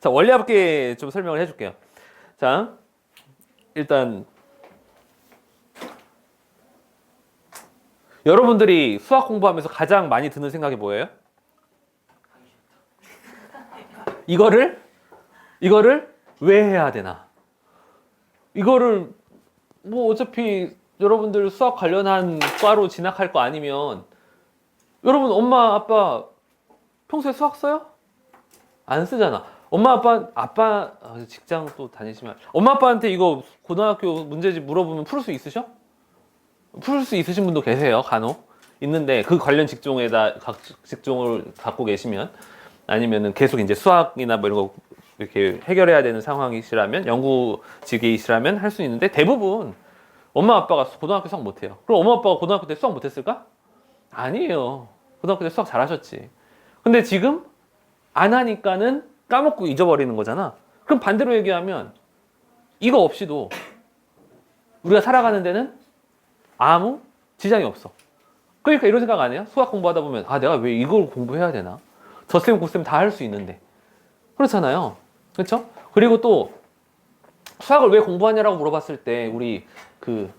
자, 원리합계 좀 설명을 해줄게요. 자, 일단 여러분들이 수학 공부하면서 가장 많이 드는 생각이 뭐예요? 이거를 왜 해야 되나? 이거를 뭐 어차피 여러분들 수학 관련한 과로 진학할 거 아니면 여러분 엄마 아빠 평소에 수학 써요? 안 쓰잖아. 엄마 아빠 직장 또 다니시면 엄마 아빠한테 이거 고등학교 문제집 물어보면 풀 수 있으셔? 풀 수 있으신 분도 계세요. 간혹 있는데 그 관련 직종에다 각 직종을 갖고 계시면 아니면은 계속 이제 수학이나 뭐 이런 거 이렇게 해결해야 되는 상황이시라면 연구직이시라면 할 수 있는데 대부분 엄마 아빠가 고등학교 수학 못해요. 그럼 엄마 아빠가 고등학교 때 수학 못했을까? 아니에요. 고등학교 때 수학 잘하셨지. 근데 지금 안 하니까는 까먹고 잊어버리는 거잖아. 그럼 반대로 얘기하면 이거 없이도 우리가 살아가는 데는 아무 지장이 없어. 그러니까 이런 생각 안 해요? 수학 공부하다 보면 아 내가 왜 이걸 공부해야 되나? 덧셈 곱셈 다 할 수 있는데 그렇잖아요. 그렇죠? 그리고 또 수학을 왜 공부하냐라고 물어봤을 때 우리 그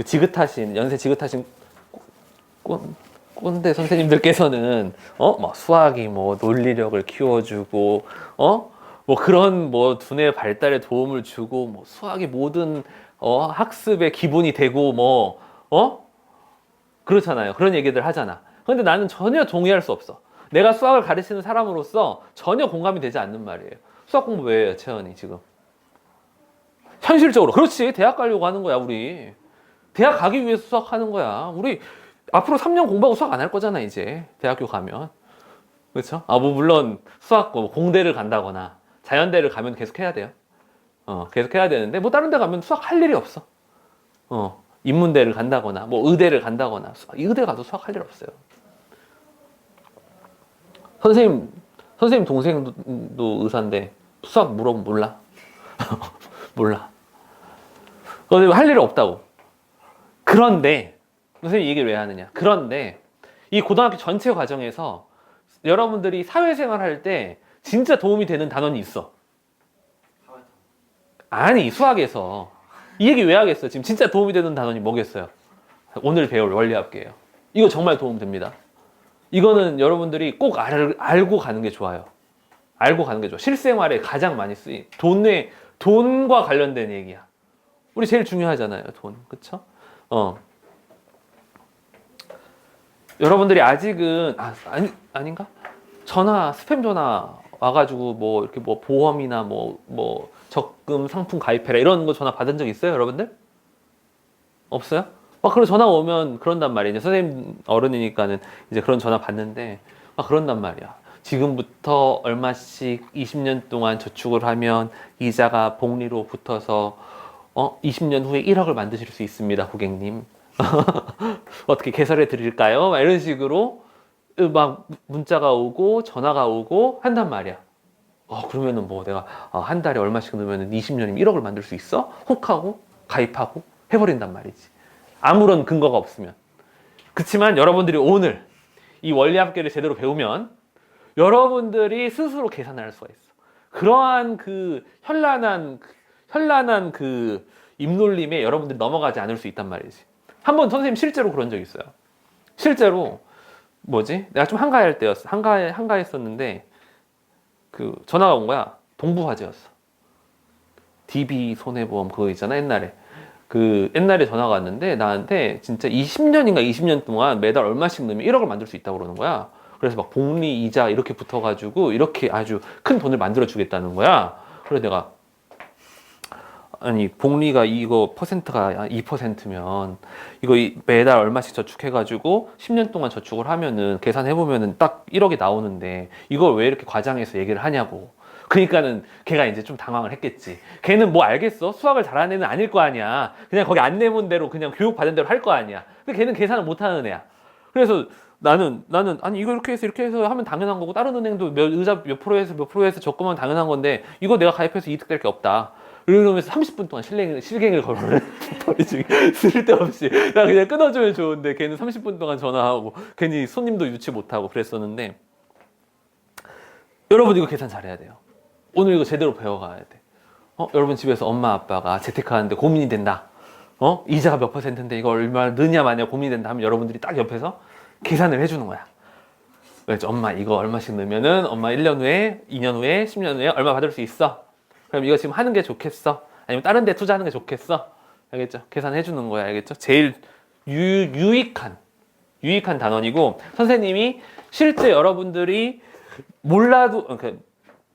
지긋하신 연세 지긋하신 꼰대 선생님들께서는 뭐 수학이 뭐 논리력을 키워주고 뭐 그런 뭐 두뇌 발달에 도움을 주고 뭐 수학이 모든 학습의 기본이 되고 뭐 그렇잖아요. 그런 얘기들 하잖아. 근데 나는 전혀 동의할 수 없어. 내가 수학을 가르치는 사람으로서 전혀 공감이 되지 않는 말이에요. 수학 공부 왜 해요, 채연이 지금? 현실적으로. 그렇지. 대학 가려고 하는 거야, 우리. 대학 가기 위해서 수학하는 거야. 우리 앞으로 3년 공부하고 수학 안 할 거잖아, 이제. 대학교 가면. 그렇죠? 뭐 물론 수학 공대를 간다거나 자연대를 가면 계속 해야 돼요. 계속 해야 되는데 뭐 다른 데 가면 수학 할 일이 없어. 인문대를 간다거나 뭐 의대를 간다거나 의대 가도 수학 할 일 없어요. 선생님 동생도 의사인데 수학 물어보면 몰라. 몰라. 할 일이 없다고. 그런데 선생님이 얘기를 왜 하느냐. 그런데 이 고등학교 전체 과정에서 여러분들이 사회생활 할 때 진짜 도움이 되는 단원이 있어. 아니 수학에서 이 얘기 왜 하겠어. 지금 진짜 도움이 되는 단원이 뭐겠어요. 오늘 배울 원리합계예요. 이거 정말 도움 됩니다. 이거는 여러분들이 꼭 알고 가는 게 좋아요. 알고 가는 게 좋아. 실생활에 가장 많이 쓰인 돈과 관련된 얘기야. 우리 제일 중요하잖아요, 돈. 그쵸? 여러분들이 아직은 아닌가? 스팸 전화 와가지고 뭐 이렇게 뭐 보험이나 뭐 적금 상품 가입해라 이런 거 전화 받은 적 있어요, 여러분들? 없어요? 막 그런 전화 오면 그런단 말이에요. 이제 선생님 어른이니까는 이제 그런 전화 받는데 막 그런단 말이야. 지금부터 얼마씩 20년 동안 저축을 하면 이자가 복리로 붙어서 20년 후에 1억을 만드실 수 있습니다, 고객님. 어떻게 개설해 드릴까요? 막 이런 식으로 막 문자가 오고 전화가 오고 한단 말이야. 그러면은 뭐 내가 한 달에 얼마씩 넣으면 20년이면 1억을 만들 수 있어? 혹 하고 가입하고 해버린단 말이지. 아무런 근거가 없으면. 그렇지만 여러분들이 오늘 이 원리합계를 제대로 배우면 여러분들이 스스로 계산할 수가 있어. 그러한 그 현란한 그 입놀림에 여러분들이 넘어가지 않을 수 있단 말이지. 한번 선생님 실제로 그런 적 있어요. 실제로 내가 좀 한가할 때였어. 한가했었는데 그 전화가 온 거야. 동부화재였어. DB 손해보험 그거 있잖아, 옛날에. 그 옛날에 전화가 왔는데 나한테 진짜 20년인가 20년 동안 매달 얼마씩 넣으면 1억을 만들 수 있다고 그러는 거야. 그래서 막 복리 이자 이렇게 붙어가지고 이렇게 아주 큰 돈을 만들어 주겠다는 거야. 그래서 내가 아니 복리가 이거 퍼센트가 2%면 이거 매달 얼마씩 저축해가지고 10년 동안 저축을 하면은 계산해보면은 딱 1억이 나오는데 이걸 왜 이렇게 과장해서 얘기를 하냐고. 그러니까는 걔가 이제 좀 당황을 했겠지. 걔는 뭐 알겠어? 수학을 잘하는 애는 아닐 거 아니야. 그냥 거기 안내문 대로 그냥 교육 받은 대로 할 거 아니야. 근데 걔는 계산을 못 하는 애야. 그래서 나는 아니 이거 이렇게 해서 하면 당연한 거고 다른 은행도 의자 몇 프로에서 적금하면 당연한 건데 이거 내가 가입해서 이득될 게 없다. 이러면서 30분 동안 실갱이를 걸어내. 쓸데없이. 나 그냥 끊어주면 좋은데 걔는 30분 동안 전화하고 괜히 손님도 유치 못하고 그랬었는데 여러분 이거 계산 잘해야 돼요. 오늘 이거 제대로 배워가야 돼. 여러분 집에서 엄마 아빠가 재테크하는데 고민이 된다. 이자가 몇 %인데 이거 얼마 느냐 마냐 고민이 된다 하면 여러분들이 딱 옆에서 계산을 해주는 거야. 그렇죠. 엄마 이거 얼마씩 넣으면은 엄마 1년 후에, 2년 후에, 10년 후에 얼마 받을 수 있어. 그럼 이거 지금 하는 게 좋겠어? 아니면 다른 데 투자하는 게 좋겠어? 알겠죠? 계산해 주는 거야. 알겠죠? 제일 유익한 단원이고, 선생님이 실제 여러분들이 몰라도, 그러니까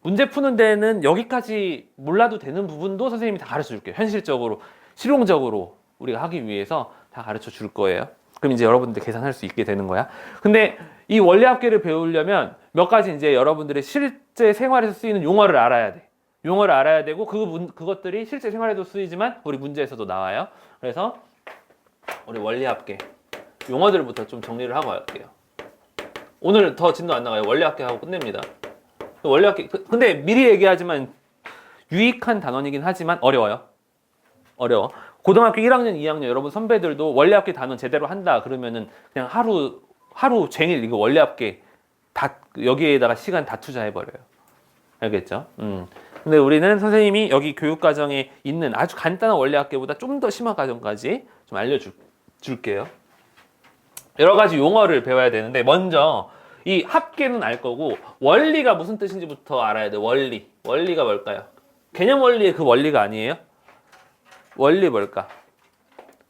문제 푸는 데는 여기까지 몰라도 되는 부분도 선생님이 다 가르쳐 줄게요. 현실적으로, 실용적으로 우리가 하기 위해서 다 가르쳐 줄 거예요. 그럼 이제 여러분들 계산할 수 있게 되는 거야. 근데 이 원리합계를 배우려면 몇 가지 이제 여러분들의 실제 생활에서 쓰이는 용어를 알아야 돼. 용어를 알아야 되고 그것들이 실제 생활에도 쓰이지만 우리 문제에서도 나와요. 그래서 우리 원리합계 용어들부터 좀 정리를 하고 갈게요. 오늘 더 진도 안 나가요. 원리합계 하고 끝냅니다. 원리합계 근데 미리 얘기하지만 유익한 단원이긴 하지만 어려워요. 어려워. 고등학교 1학년, 2학년 여러분 선배들도 원리합계 단원 제대로 한다 그러면은 그냥 하루 종일 이거 원리합계 다 여기에다가 시간 다 투자해버려요. 알겠죠? 근데 우리는 선생님이 여기 교육과정에 있는 아주 간단한 원리합계보다 좀 더 심한 과정까지 좀 알려줄게요. 여러 가지 용어를 배워야 되는데 먼저 이 합계는 알 거고 원리가 무슨 뜻인지부터 알아야 돼. 원리가 뭘까요? 개념 원리의 그 원리가 아니에요? 원리 뭘까?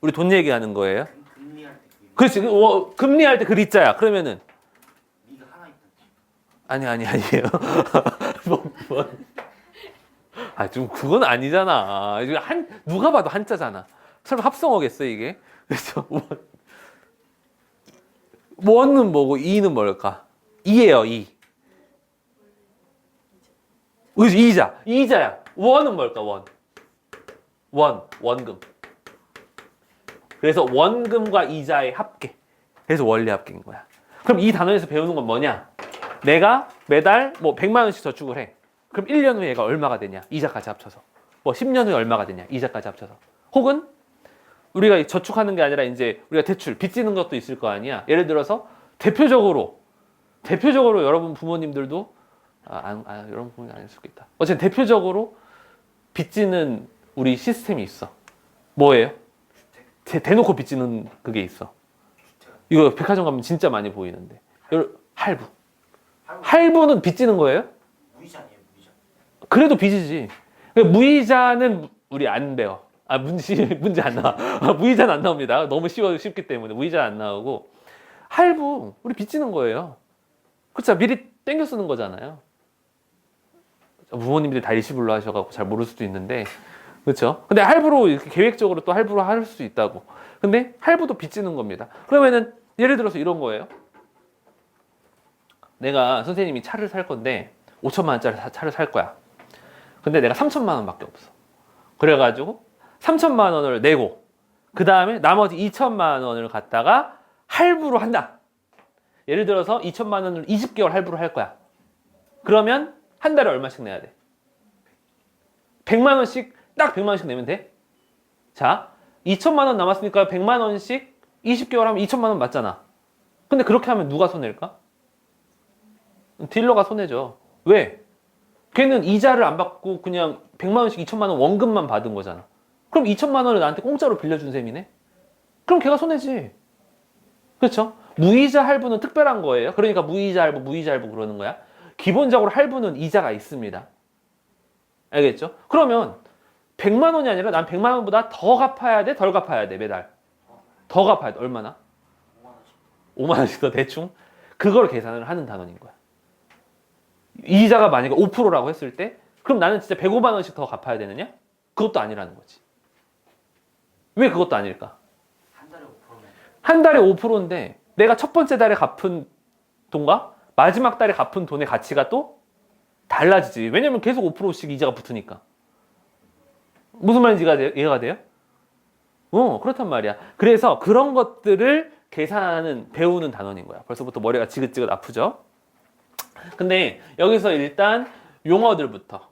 우리 돈 얘기하는 거예요? 금리할 때 그렇지. 금리할 때 그 리자야. 그러면은 리가 하나 있다. 아니에요. 좀 그건 아니잖아. 누가 봐도 한자잖아. 설마 합성어겠어 이게? 그렇죠. 원은 뭐고 이는 뭘까? 이예요. 이. 그렇지. 이자야. 원은 뭘까? 원금. 그래서 원금과 이자의 합계. 그래서 원리 합계인 거야. 그럼 이 단원에서 배우는 건 뭐냐? 내가 매달 100만 원씩 저축을 해. 그럼 1년 후에 얘가 얼마가 되냐? 이자까지 합쳐서. 10년 후에 얼마가 되냐? 이자까지 합쳐서. 혹은 우리가 저축하는 게 아니라 이제 우리가 대출, 빚지는 것도 있을 거 아니야. 예를 들어서 대표적으로 여러분 부모님들도 여러분 부모님 아닐 수도 있다. 어쨌든 대표적으로 빚지는 우리 시스템이 있어. 뭐예요? 대놓고 빚지는 그게 있어. 이거 백화점 가면 진짜 많이 보이는데. 할부는 빚지는 거예요? 무이자 아니에요, 무이자. 그래도 빚이지. 무이자는 우리 안 배워. 문제 안 나와. 무이자는 안 나옵니다. 너무 쉽기 때문에 무이자 안 나오고. 할부 우리 빚지는 거예요. 그렇죠. 미리 땡겨 쓰는 거잖아요. 부모님들이 다 일시불로 하셔가지고 잘 모를 수도 있는데, 그렇죠. 근데 할부로 이렇게 계획적으로 또 할부로 할 수 있다고. 근데 할부도 빚지는 겁니다. 그러면은 예를 들어서 이런 거예요. 내가 선생님이 차를 살 건데 5천만 원짜리 차를 살 거야. 근데 내가 3천만 원밖에 없어. 그래가지고 3천만 원을 내고 그 다음에 나머지 2천만 원을 갖다가 할부로 한다. 예를 들어서 2천만 원을 20개월 할부로 할 거야. 그러면 한 달에 얼마씩 내야 돼? 100만 원씩 딱 100만 원씩 내면 돼. 자, 2천만 원 남았으니까 100만 원씩 20개월 하면 2천만 원 맞잖아. 근데 그렇게 하면 누가 손해일까? 딜러가 손해죠. 왜? 걔는 이자를 안 받고 그냥 100만 원씩 2천만 원 원금만 받은 거잖아. 그럼 2천만 원을 나한테 공짜로 빌려준 셈이네? 그럼 걔가 손해지. 그렇죠? 무이자 할부는 특별한 거예요. 그러니까 무이자 할부 그러는 거야. 기본적으로 할부는 이자가 있습니다. 알겠죠? 그러면 100만 원이 아니라 난 100만 원보다 더 갚아야 돼? 덜 갚아야 돼? 매달. 더 갚아야 돼. 얼마나? 5만 원씩 더 대충? 그걸 계산을 하는 단원인 거야. 이자가 만약에 5%라고 했을 때 그럼 나는 진짜 105만 원씩 더 갚아야 되느냐? 그것도 아니라는 거지. 왜 그것도 아닐까? 한 달에 5%면 한 달에 5%인데 내가 첫 번째 달에 갚은 돈과 마지막 달에 갚은 돈의 가치가 또 달라지지. 왜냐면 계속 5%씩 이자가 붙으니까. 무슨 말인지 이해가 돼요? 그렇단 말이야. 그래서 그런 것들을 계산하는, 배우는 단원인 거야. 벌써부터 머리가 지긋지긋 아프죠? 근데 여기서 일단 용어들부터.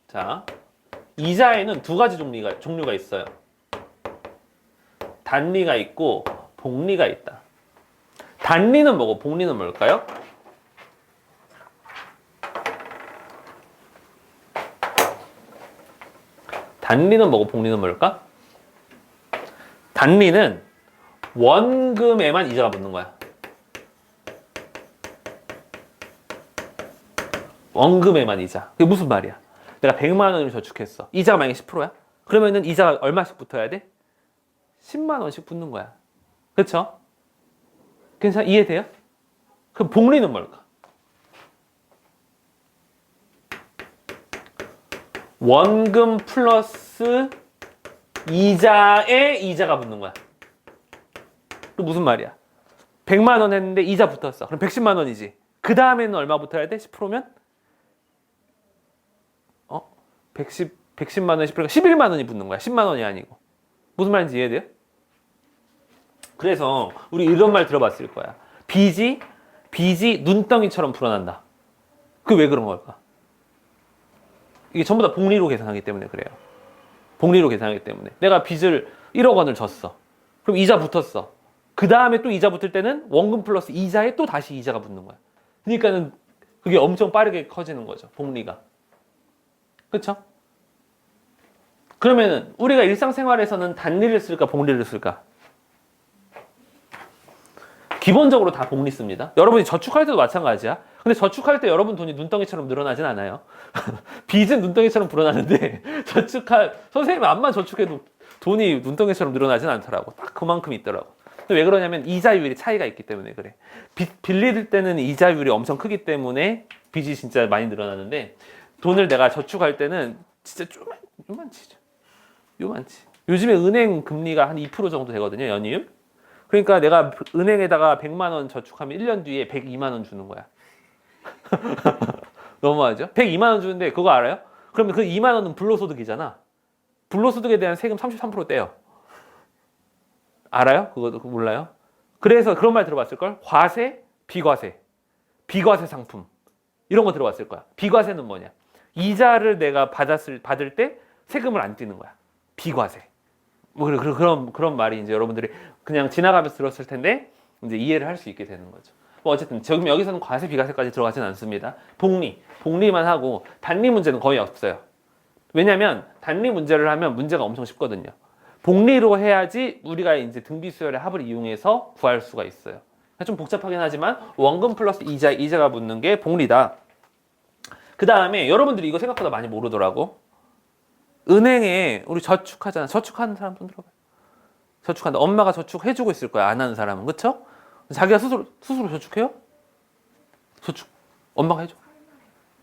자, 이자에는 두 가지 종류가 있어요. 단리가 있고 복리가 있다. 단리는 뭐고 복리는 뭘까요? 단리는 뭐고 복리는 뭘까? 단리는 원금에만 이자가 붙는 거야. 원금에만 이자. 그게 무슨 말이야? 내가 100만 원을 저축했어. 이자가 만약에 10%야? 그러면은 이자가 얼마씩 붙어야 돼? 10만 원씩 붙는 거야. 그쵸? 괜찮아? 이해돼요? 그럼 복리는 뭘까? 원금 플러스 이자에 이자가 붙는 거야. 그 무슨 말이야? 100만 원 했는데 이자 붙었어. 그럼 110만 원이지. 그 다음에는 얼마 붙어야 돼? 10%면? 110만 원, 10%가 11만 원이 붙는 거야. 10만 원이 아니고. 무슨 말인지 이해돼요? 그래서 우리 이런 말 들어봤을 거야. 빚이 눈덩이처럼 불어난다. 그게 왜 그런 걸까? 이게 전부 다 복리로 계산하기 때문에 그래요. 복리로 계산하기 때문에. 내가 빚을 1억 원을 졌어. 그럼 이자 붙었어. 그 다음에 또 이자 붙을 때는 원금 플러스 이자에 또 다시 이자가 붙는 거야. 그러니까는 그게 엄청 빠르게 커지는 거죠. 복리가. 그쵸? 그러면은 우리가 일상생활에서는 단리를 쓸까 복리를 쓸까? 기본적으로 다 복리 씁니다. 여러분이 저축할 때도 마찬가지야. 근데 저축할 때 여러분 돈이 눈덩이처럼 늘어나진 않아요. 빚은 눈덩이처럼 불어나는데 선생님이 암만 저축해도 돈이 눈덩이처럼 늘어나진 않더라고. 딱 그만큼 있더라고. 근데 왜 그러냐면 이자율이 차이가 있기 때문에 그래. 빌릴 때는 이자율이 엄청 크기 때문에 빚이 진짜 많이 늘어나는데 돈을 내가 저축할 때는 진짜 요만치. 요즘에 은행 금리가 한 2% 정도 되거든요, 연이율. 그러니까 내가 은행에다가 100만 원 저축하면 1년 뒤에 102만 원 주는 거야. 너무하죠? 102만 원 주는데 그거 알아요? 그러면 그 2만 원은 불로소득이잖아. 불로소득에 대한 세금 33% 떼요. 알아요? 그거 몰라요? 그래서 그런 말 들어봤을걸? 과세, 비과세. 비과세 상품. 이런 거 들어봤을 거야. 비과세는 뭐냐? 이자를 내가 받을 때 세금을 안 떼는 거야. 비과세. 뭐 그런 말이 이제 여러분들이 그냥 지나가면서 들었을 텐데 이제 이해를 할 수 있게 되는 거죠. 뭐 어쨌든 지금 여기서는 과세 비과세까지 들어가진 않습니다. 복리만 하고 단리 문제는 거의 없어요. 왜냐하면 단리 문제를 하면 문제가 엄청 쉽거든요. 복리로 해야지 우리가 이제 등비수열의 합을 이용해서 구할 수가 있어요. 좀 복잡하긴 하지만 원금 플러스 이자가 붙는 게 복리다. 그 다음에 여러분들이 이거 생각보다 많이 모르더라고. 은행에 우리 저축하잖아. 저축하는 사람 손 들어봐요. 저축한다. 엄마가 저축해주고 있을 거야. 안 하는 사람은. 그쵸? 자기가 스스로 저축해요? 저축. 엄마가 해줘.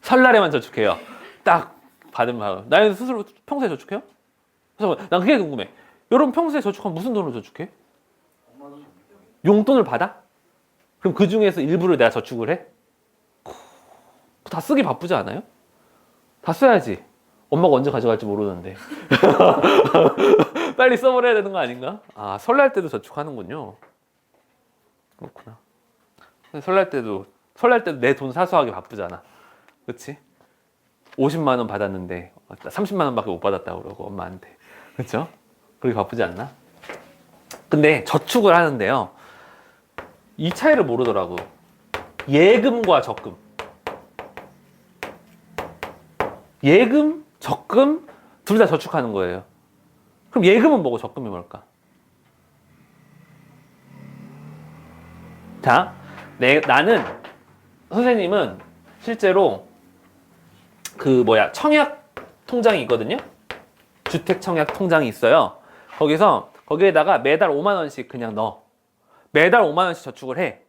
설날에만 저축해요. 딱 받으면 바로. 나는 스스로 평소에 저축해요? 그래서 난 그게 궁금해. 여러분 평소에 저축하면 무슨 돈으로 저축해? 용돈을 받아? 그럼 그 중에서 일부를 내가 저축을 해? 다 쓰기 바쁘지 않아요? 다 써야지. 엄마가 언제 가져갈지 모르는데. 빨리 써버려야 되는 거 아닌가? 아, 설날 때도 저축하는군요. 그렇구나. 설날 때도 내 돈 사수하기 바쁘잖아. 그치? 50만 원 받았는데 30만 원밖에 못 받았다고 그러고 엄마한테. 그렇죠? 그렇게 바쁘지 않나? 근데 저축을 하는데요. 이 차이를 모르더라고. 예금과 적금. 예금, 적금 둘 다 저축하는 거예요. 그럼 예금은 뭐고 적금이 뭘까? 자, 나는 선생님은 실제로 청약 통장이 있거든요. 주택 청약 통장이 있어요. 거기에다가 매달 5만 원씩 그냥 넣어. 매달 5만 원씩 저축을 해.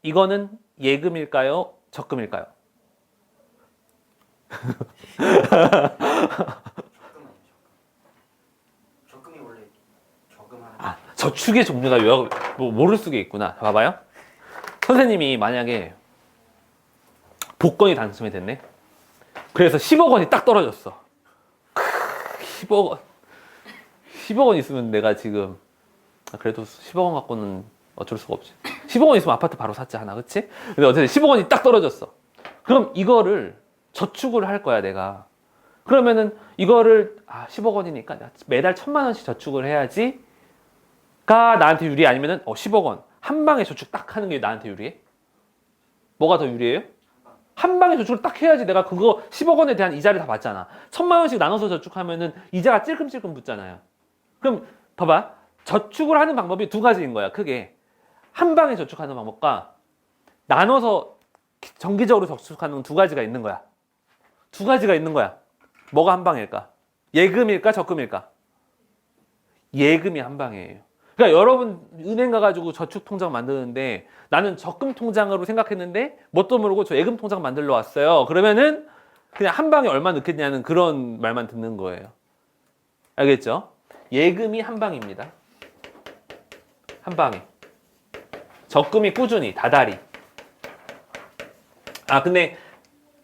이거는 예금일까요? 적금일까요? 적금이 원래 저금하는. 아, 저축의 종류가 모를 수가 있구나. 봐봐요. 선생님이 만약에 복권이 당첨이 됐네. 그래서 10억 원이 딱 떨어졌어. 10억 원. 10억 원 있으면 내가 지금 그래도 10억 원 갖고는 어쩔 수가 없지. 10억 원 있으면 아파트 바로 샀지 하나, 그치? 근데 어쨌든 10억 원이 딱 떨어졌어. 그럼 이거를 저축을 할 거야, 내가. 그러면은 이거를 10억 원이니까 매달 1,000만 원씩 저축을 해야지가 나한테 유리해? 아니면은 10억 원 한 방에 저축 딱 하는 게 나한테 유리해? 뭐가 더 유리해요? 한 방에 저축을 딱 해야지 내가 그거 10억 원에 대한 이자를 다 받잖아. 1,000만 원씩 나눠서 저축하면은 이자가 찔끔찔끔 붙잖아요. 그럼 봐봐. 저축을 하는 방법이 두 가지인 거야. 크게. 한 방에 저축하는 방법과 나눠서 정기적으로 저축하는 두 가지가 있는 거야. 두 가지가 있는 거야. 뭐가 한 방일까? 예금일까? 적금일까? 예금이 한 방이에요. 그러니까 여러분 은행 가가지고 저축 통장 만드는데 나는 적금 통장으로 생각했는데 뭣도 모르고 저 예금 통장 만들러 왔어요. 그러면은 그냥 한 방에 얼마 넣겠냐는 그런 말만 듣는 거예요. 알겠죠? 예금이 한 방입니다. 한 방에. 적금이 꾸준히 다달이. 근데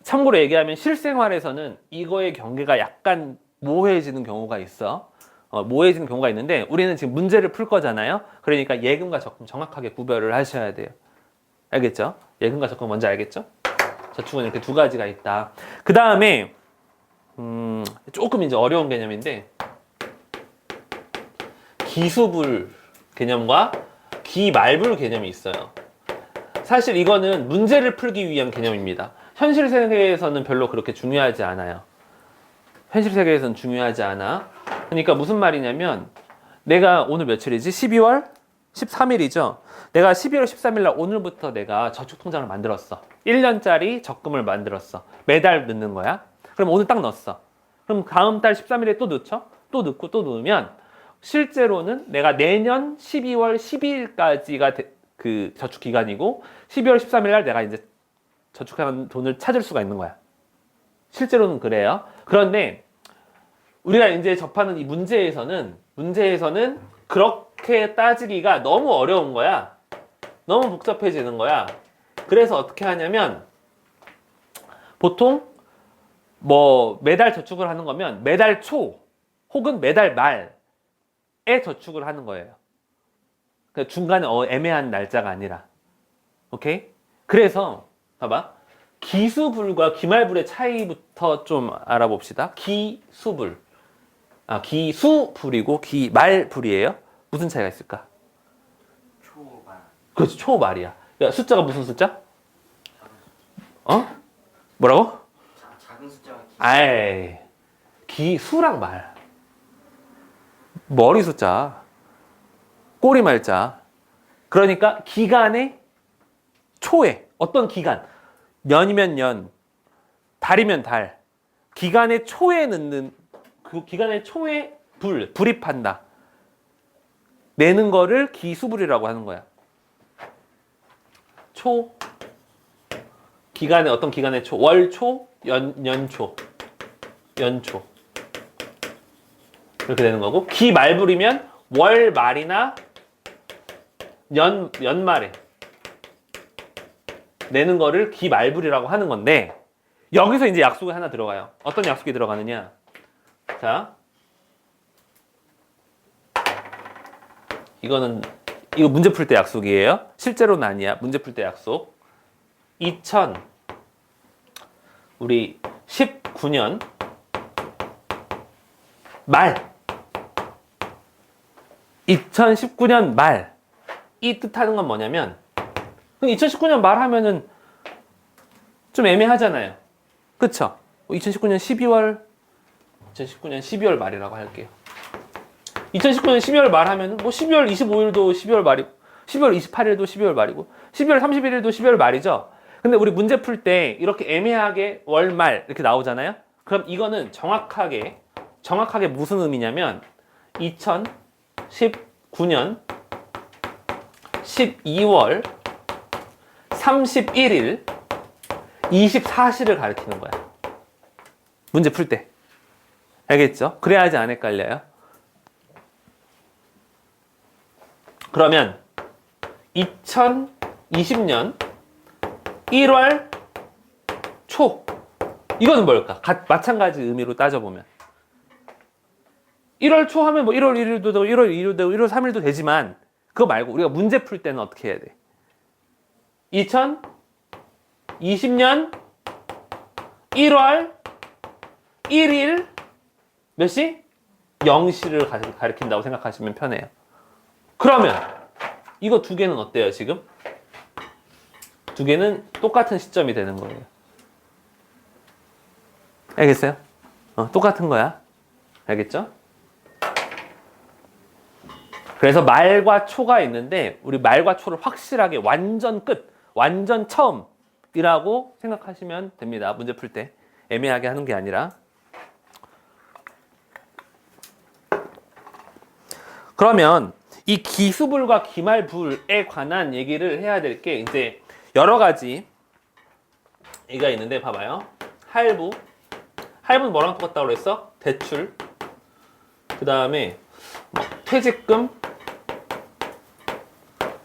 참고로 얘기하면 실생활에서는 이거의 경계가 약간 모호해지는 경우가 있어. 모호해지는 경우가 있는데 우리는 지금 문제를 풀 거잖아요. 그러니까 예금과 적금 정확하게 구별을 하셔야 돼요. 알겠죠? 예금과 적금 뭔지 알겠죠? 저축은 이렇게 두 가지가 있다. 그 다음에 조금 이제 어려운 개념인데 기수불 개념과 기말불 개념이 있어요. 사실 이거는 문제를 풀기 위한 개념입니다. 현실 세계에서는 별로 그렇게 중요하지 않아요. 현실 세계에서는 중요하지 않아. 그러니까 무슨 말이냐면 내가 오늘 며칠이지? 12월 13일이죠. 내가 12월 13일 날 오늘부터 내가 저축통장을 만들었어. 1년짜리 적금을 만들었어. 매달 넣는 거야. 그럼 오늘 딱 넣었어. 그럼 다음 달 13일에 또 넣죠? 또 넣고 또 넣으면 실제로는 내가 내년 12월 12일까지가 그 저축 기간이고 12월 13일 날 내가 이제 저축한 돈을 찾을 수가 있는 거야. 실제로는 그래요. 그런데 우리가 이제 접하는 이 문제에서는 그렇게 따지기가 너무 어려운 거야. 너무 복잡해지는 거야. 그래서 어떻게 하냐면 보통 뭐 매달 저축을 하는 거면 매달 초 혹은 매달 말에 저축을 하는 거예요. 그러니까 중간에 애매한 날짜가 아니라. 오케이? 그래서 봐봐. 기수불과 기말불의 차이부터 좀 알아봅시다. 기수불. 기수불이고 기말불이에요. 무슨 차이가 있을까? 초말. 그렇지, 초말이야. 야, 숫자가 무슨 숫자? 뭐라고? 작은 숫자가 기수랑 말. 머리 숫자. 꼬리 말자. 그러니까 기간의 초에 어떤 기간, 년이면 년, 달이면 달, 기간의 초에 넣는 그 기간의 초에 불입한다. 내는 거를 기수불이라고 하는 거야. 초, 기간의 어떤 기간의 초, 월초, 연초, 연초 이렇게 되는 거고, 기말불이면 월 말이나 연말에 내는 거를 기말불이라고 하는 건데, 여기서 이제 약속이 하나 들어가요. 어떤 약속이 들어가느냐? 자, 이거 문제 풀 때 약속이에요. 실제로는 아니야. 문제 풀 때 약속. 우리 19년 말. 2019년 말. 이 뜻하는 건 뭐냐면, 2019년 말 하면은 좀 애매하잖아요. 그쵸? 2019년 12월 말이라고 할게요. 2019년 12월 말 하면은 뭐 12월 25일도 12월 말이고, 12월 28일도 12월 말이고, 12월 31일도 12월 말이죠. 근데 우리 문제 풀 때 이렇게 애매하게 월 말 이렇게 나오잖아요. 그럼 이거는 정확하게 무슨 의미냐면 2019년 12월 31일 24시를 가리키는 거야. 문제 풀 때. 알겠죠? 그래야지 안 헷갈려요. 그러면 2020년 1월 초. 이거는 뭘까? 마찬가지 의미로 따져보면. 1월 초 하면 뭐 1월 1일도 되고 1월 2일도 되고 1월 3일도 되지만, 그거 말고 우리가 문제 풀 때는 어떻게 해야 돼? 2020년 1월 1일 몇 시? 0시를 가리킨다고 생각하시면 편해요. 그러면 이거 두 개는 어때요, 지금? 두 개는 똑같은 시점이 되는 거예요. 알겠어요? 똑같은 거야. 알겠죠? 그래서 말과 초가 있는데 우리 말과 초를 확실하게 완전 끝, 완전 처음이라고 생각하시면 됩니다. 문제 풀 때. 애매하게 하는 게 아니라. 그러면 이 기수불과 기말불에 관한 얘기를 해야 될 게 이제 여러 가지 얘기가 있는데 봐봐요. 할부. 할부는 뭐랑 똑같다고 그랬어? 대출. 그 다음에 뭐 퇴직금,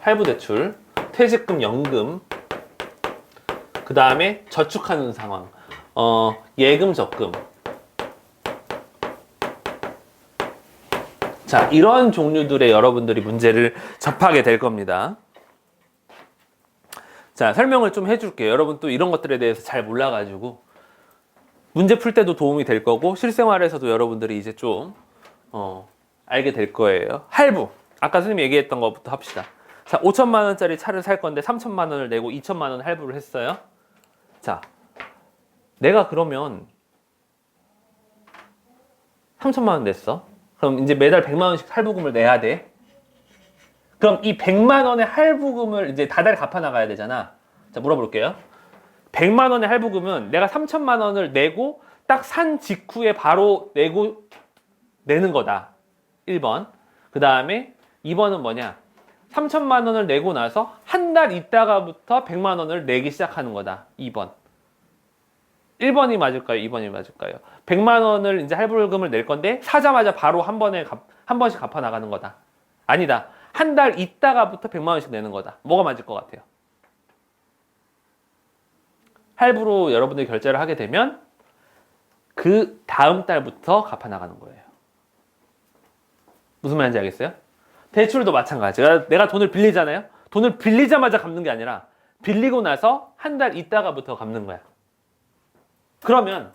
할부 대출, 퇴직금, 연금. 그 다음에 저축하는 상황. 예금, 적금. 자, 이런 종류들의 여러분들이 문제를 접하게 될 겁니다. 자, 설명을 좀 해줄게요. 여러분 또 이런 것들에 대해서 잘 몰라가지고 문제 풀 때도 도움이 될 거고 실생활에서도 여러분들이 이제 좀 알게 될 거예요. 할부. 아까 선생님이 얘기했던 것부터 합시다. 자, 5천만 원짜리 차를 살 건데 3천만 원을 내고 2천만 원 할부를 했어요. 자, 내가 그러면 3천만 원 냈어. 그럼 이제 매달 100만 원씩 할부금을 내야 돼. 그럼 이 100만 원의 할부금을 이제 다달 갚아 나가야 되잖아. 자, 물어볼게요. 100만 원의 할부금은 내가 3천만 원을 내고 딱 산 직후에 바로 내는 거다. 1번. 그 다음에 2번은 뭐냐? 3천만 원을 내고 나서 한 달 있다가부터 100만 원을 내기 시작하는 거다. 2번. 1번이 맞을까요? 2번이 맞을까요? 100만 원을 이제 할부금을 낼 건데 사자마자 바로 한 번씩 갚아 나가는 거다. 아니다. 한 달 있다가부터 100만 원씩 내는 거다. 뭐가 맞을 것 같아요? 할부로 여러분들이 결제를 하게 되면 그 다음 달부터 갚아 나가는 거예요. 무슨 말인지 알겠어요? 대출도 마찬가지야. 내가 돈을 빌리잖아요. 돈을 빌리자마자 갚는 게 아니라 빌리고 나서 한 달 있다가부터 갚는 거야. 그러면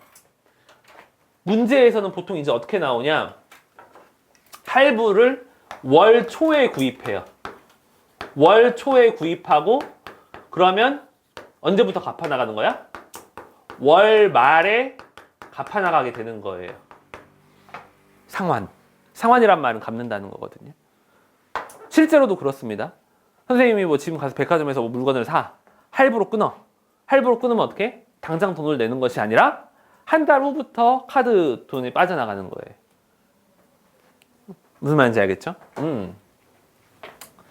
문제에서는 보통 이제 어떻게 나오냐? 할부를 월 초에 구입해요. 월 초에 구입하고 그러면 언제부터 갚아 나가는 거야? 월 말에 갚아 나가게 되는 거예요. 상환. 상환이란 말은 갚는다는 거거든요. 실제로도 그렇습니다. 선생님이 뭐 지금 가서 백화점에서 뭐 물건을 사. 할부로 끊어. 할부로 끊으면 어떻게? 당장 돈을 내는 것이 아니라 한 달 후부터 카드 돈이 빠져나가는 거예요. 무슨 말인지 알겠죠?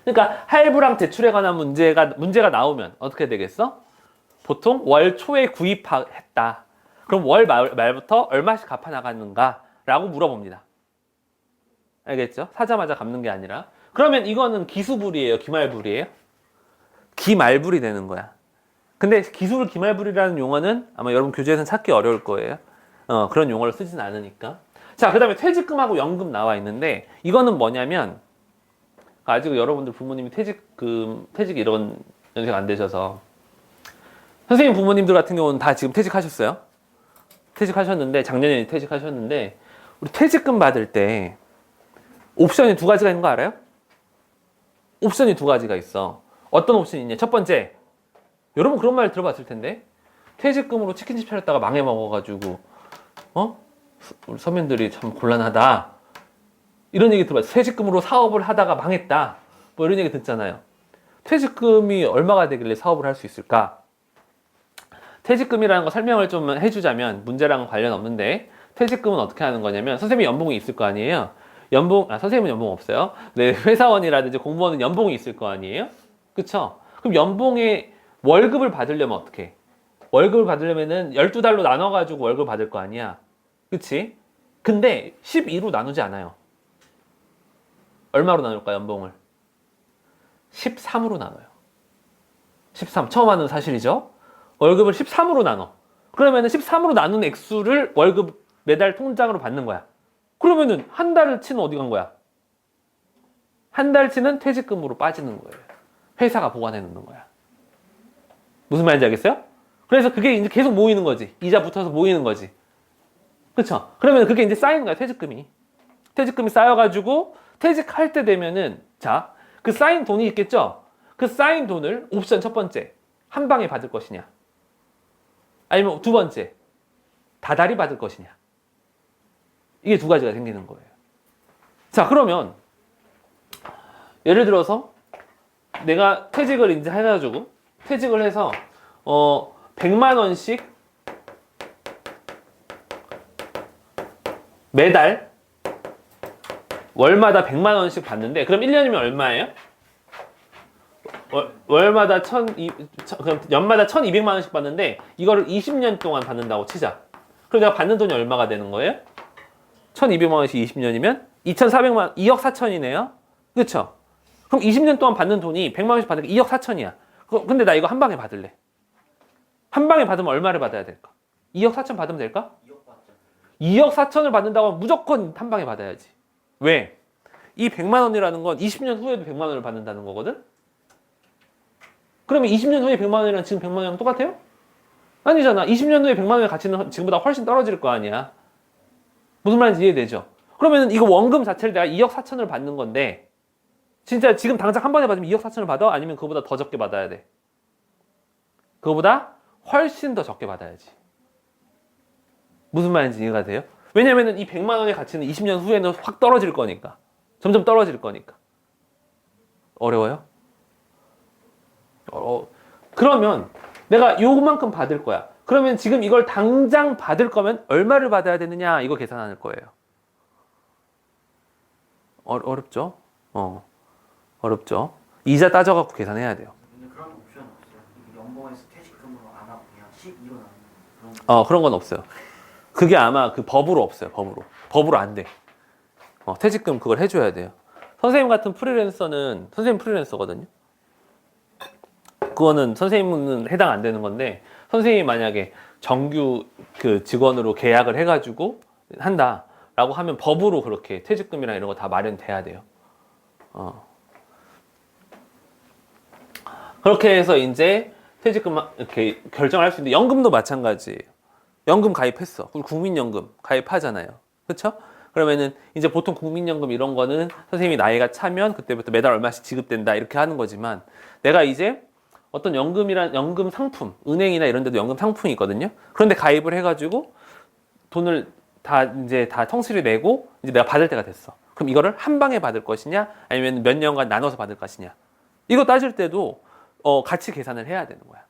그러니까 할부랑 대출에 관한 문제가 나오면 어떻게 되겠어? 보통 월 초에 구입했다. 그럼 월 말부터 얼마씩 갚아 나가는가라고 물어봅니다. 알겠죠? 사자마자 갚는 게 아니라. 그러면 이거는 기수불이에요? 기말불이에요? 기말불이 되는 거야. 근데 기수불 기말불이라는 용어는 아마 여러분 교재에서는 찾기 어려울 거예요. 그런 용어를 쓰진 않으니까. 자, 그 다음에 퇴직금하고 연금 나와 있는데 이거는 뭐냐면 아직 여러분들 부모님이 퇴직 이런 연세가 안 되셔서 선생님 부모님들 같은 경우는 다 지금 퇴직하셨어요. 퇴직하셨는데 작년에 퇴직하셨는데 우리 퇴직금 받을 때 옵션이 두 가지가 있는 거 알아요? 옵션이 두 가지가 있어. 어떤 옵션이 있냐? 첫 번째, 여러분 그런 말 들어봤을 텐데 퇴직금으로 치킨집 차렸다가 망해 먹어가지고 우리 서민들이 참 곤란하다 이런 얘기 들어봤어요. 퇴직금으로 사업을 하다가 망했다 뭐 이런 얘기 듣잖아요. 퇴직금이 얼마가 되길래 사업을 할 수 있을까? 퇴직금이라는 거 설명을 좀 해주자면 문제랑 관련 없는데 퇴직금은 어떻게 하는 거냐면 선생님이 연봉이 있을 거 아니에요. 선생님은 연봉 없어요. 네, 회사원이라든지 공무원은 연봉이 있을 거 아니에요. 그쵸? 그럼 연봉에 월급을 받으려면 어떻게 해? 월급을 받으려면은 12달로 나눠가지고 월급을 받을 거 아니야. 그치? 근데 12로 나누지 않아요. 얼마로 나눌까, 연봉을? 13으로 나눠요. 13. 처음 하는 사실이죠? 월급을 13으로 나눠. 그러면은 13으로 나눈 액수를 월급 매달 통장으로 받는 거야. 그러면은 한 달치는 어디 간 거야? 한 달치는 퇴직금으로 빠지는 거예요. 회사가 보관해 놓는 거야. 무슨 말인지 알겠어요? 그래서 그게 이제 계속 모이는 거지. 이자 붙어서 모이는 거지. 그쵸? 그러면 그게 이제 쌓이는 거야, 퇴직금이. 퇴직금이 쌓여가지고 퇴직할 때 되면은 자, 그 쌓인 돈이 있겠죠? 그 쌓인 돈을 옵션 첫 번째, 한 방에 받을 것이냐? 아니면 두 번째, 다달이 받을 것이냐. 이게 두 가지가 생기는 거예요. 자, 그러면 예를 들어서 내가 퇴직을 이제 해가지고 퇴직을 해서 100만 원씩 매달 월마다 100만 원씩 받는데 그럼 1년이면 얼마예요? 월마다 그럼 연마다 1,200만 원씩 받는데 이거를 20년 동안 받는다고 치자. 그럼 내가 받는 돈이 얼마가 되는 거예요? 1,200만 원씩 20년이면 2,400만 2억 4천이네요. 그렇죠? 그럼 20년 동안 받는 돈이 100만 원씩 받으니까 2억 4천이야. 근데 나 이거 한 방에 받을래. 한 방에 받으면 얼마를 받아야 될까? 2억 4천 받으면 될까? 2억 받죠. 2억 4천을 받는다고 하면 무조건 한 방에 받아야지. 왜? 이 100만 원이라는 건 20년 후에도 100만 원을 받는다는 거거든? 그러면 20년 후에 100만 원이랑 지금 100만 원이랑 똑같아요? 아니잖아. 20년 후에 100만 원의 가치는 지금보다 훨씬 떨어질 거 아니야. 무슨 말인지 이해되죠? 그러면 이거 원금 자체를 내가 2억 4천을 받는 건데 진짜 지금 당장 한 번에 받으면 2억 4천을 받아? 아니면 그거보다 더 적게 받아야 돼? 그거보다 훨씬 더 적게 받아야지. 무슨 말인지 이해가 돼요? 왜냐면은 이 100만 원의 가치는 20년 후에는 확 떨어질 거니까. 점점 떨어질 거니까. 어려워요? 그러면 내가 요만큼 받을 거야. 그러면 지금 이걸 당장 받을 거면 얼마를 받아야 되느냐 이거 계산할 거예요. 어렵죠? 어렵죠? 이자 따져갖고 계산해야 돼요. 근데 그런 옵션 없어요. 이게 연봉에서 퇴직금으로 안 하고 그냥 12로 나누는 그런. 그런 건 없어요. 그게 아마 그 법으로 없어요. 법으로 안 돼. 퇴직금 그걸 해줘야 돼요. 선생님 같은 프리랜서는 선생님 프리랜서거든요. 그거는 선생님은 해당 안 되는 건데 선생님이 만약에 정규 그 직원으로 계약을 해가지고 한다라고 하면 법으로 그렇게 퇴직금이랑 이런 거 다 마련돼야 돼요. 그렇게 해서 이제 퇴직금 이렇게 결정할 수 있는데 연금도 마찬가지예요. 연금 가입했어. 국민연금 가입하잖아요. 그렇죠? 그러면은 이제 보통 국민연금 이런 거는 선생님이 나이가 차면 그때부터 매달 얼마씩 지급된다 이렇게 하는 거지만 내가 이제 어떤 연금 상품, 은행이나 이런 데도 연금 상품이 있거든요. 그런데 가입을 해가지고 돈을 다 성실히 내고 이제 내가 받을 때가 됐어. 그럼 이거를 한 방에 받을 것이냐, 아니면 몇 년간 나눠서 받을 것이냐. 이거 따질 때도 가치 계산을 해야 되는 거야.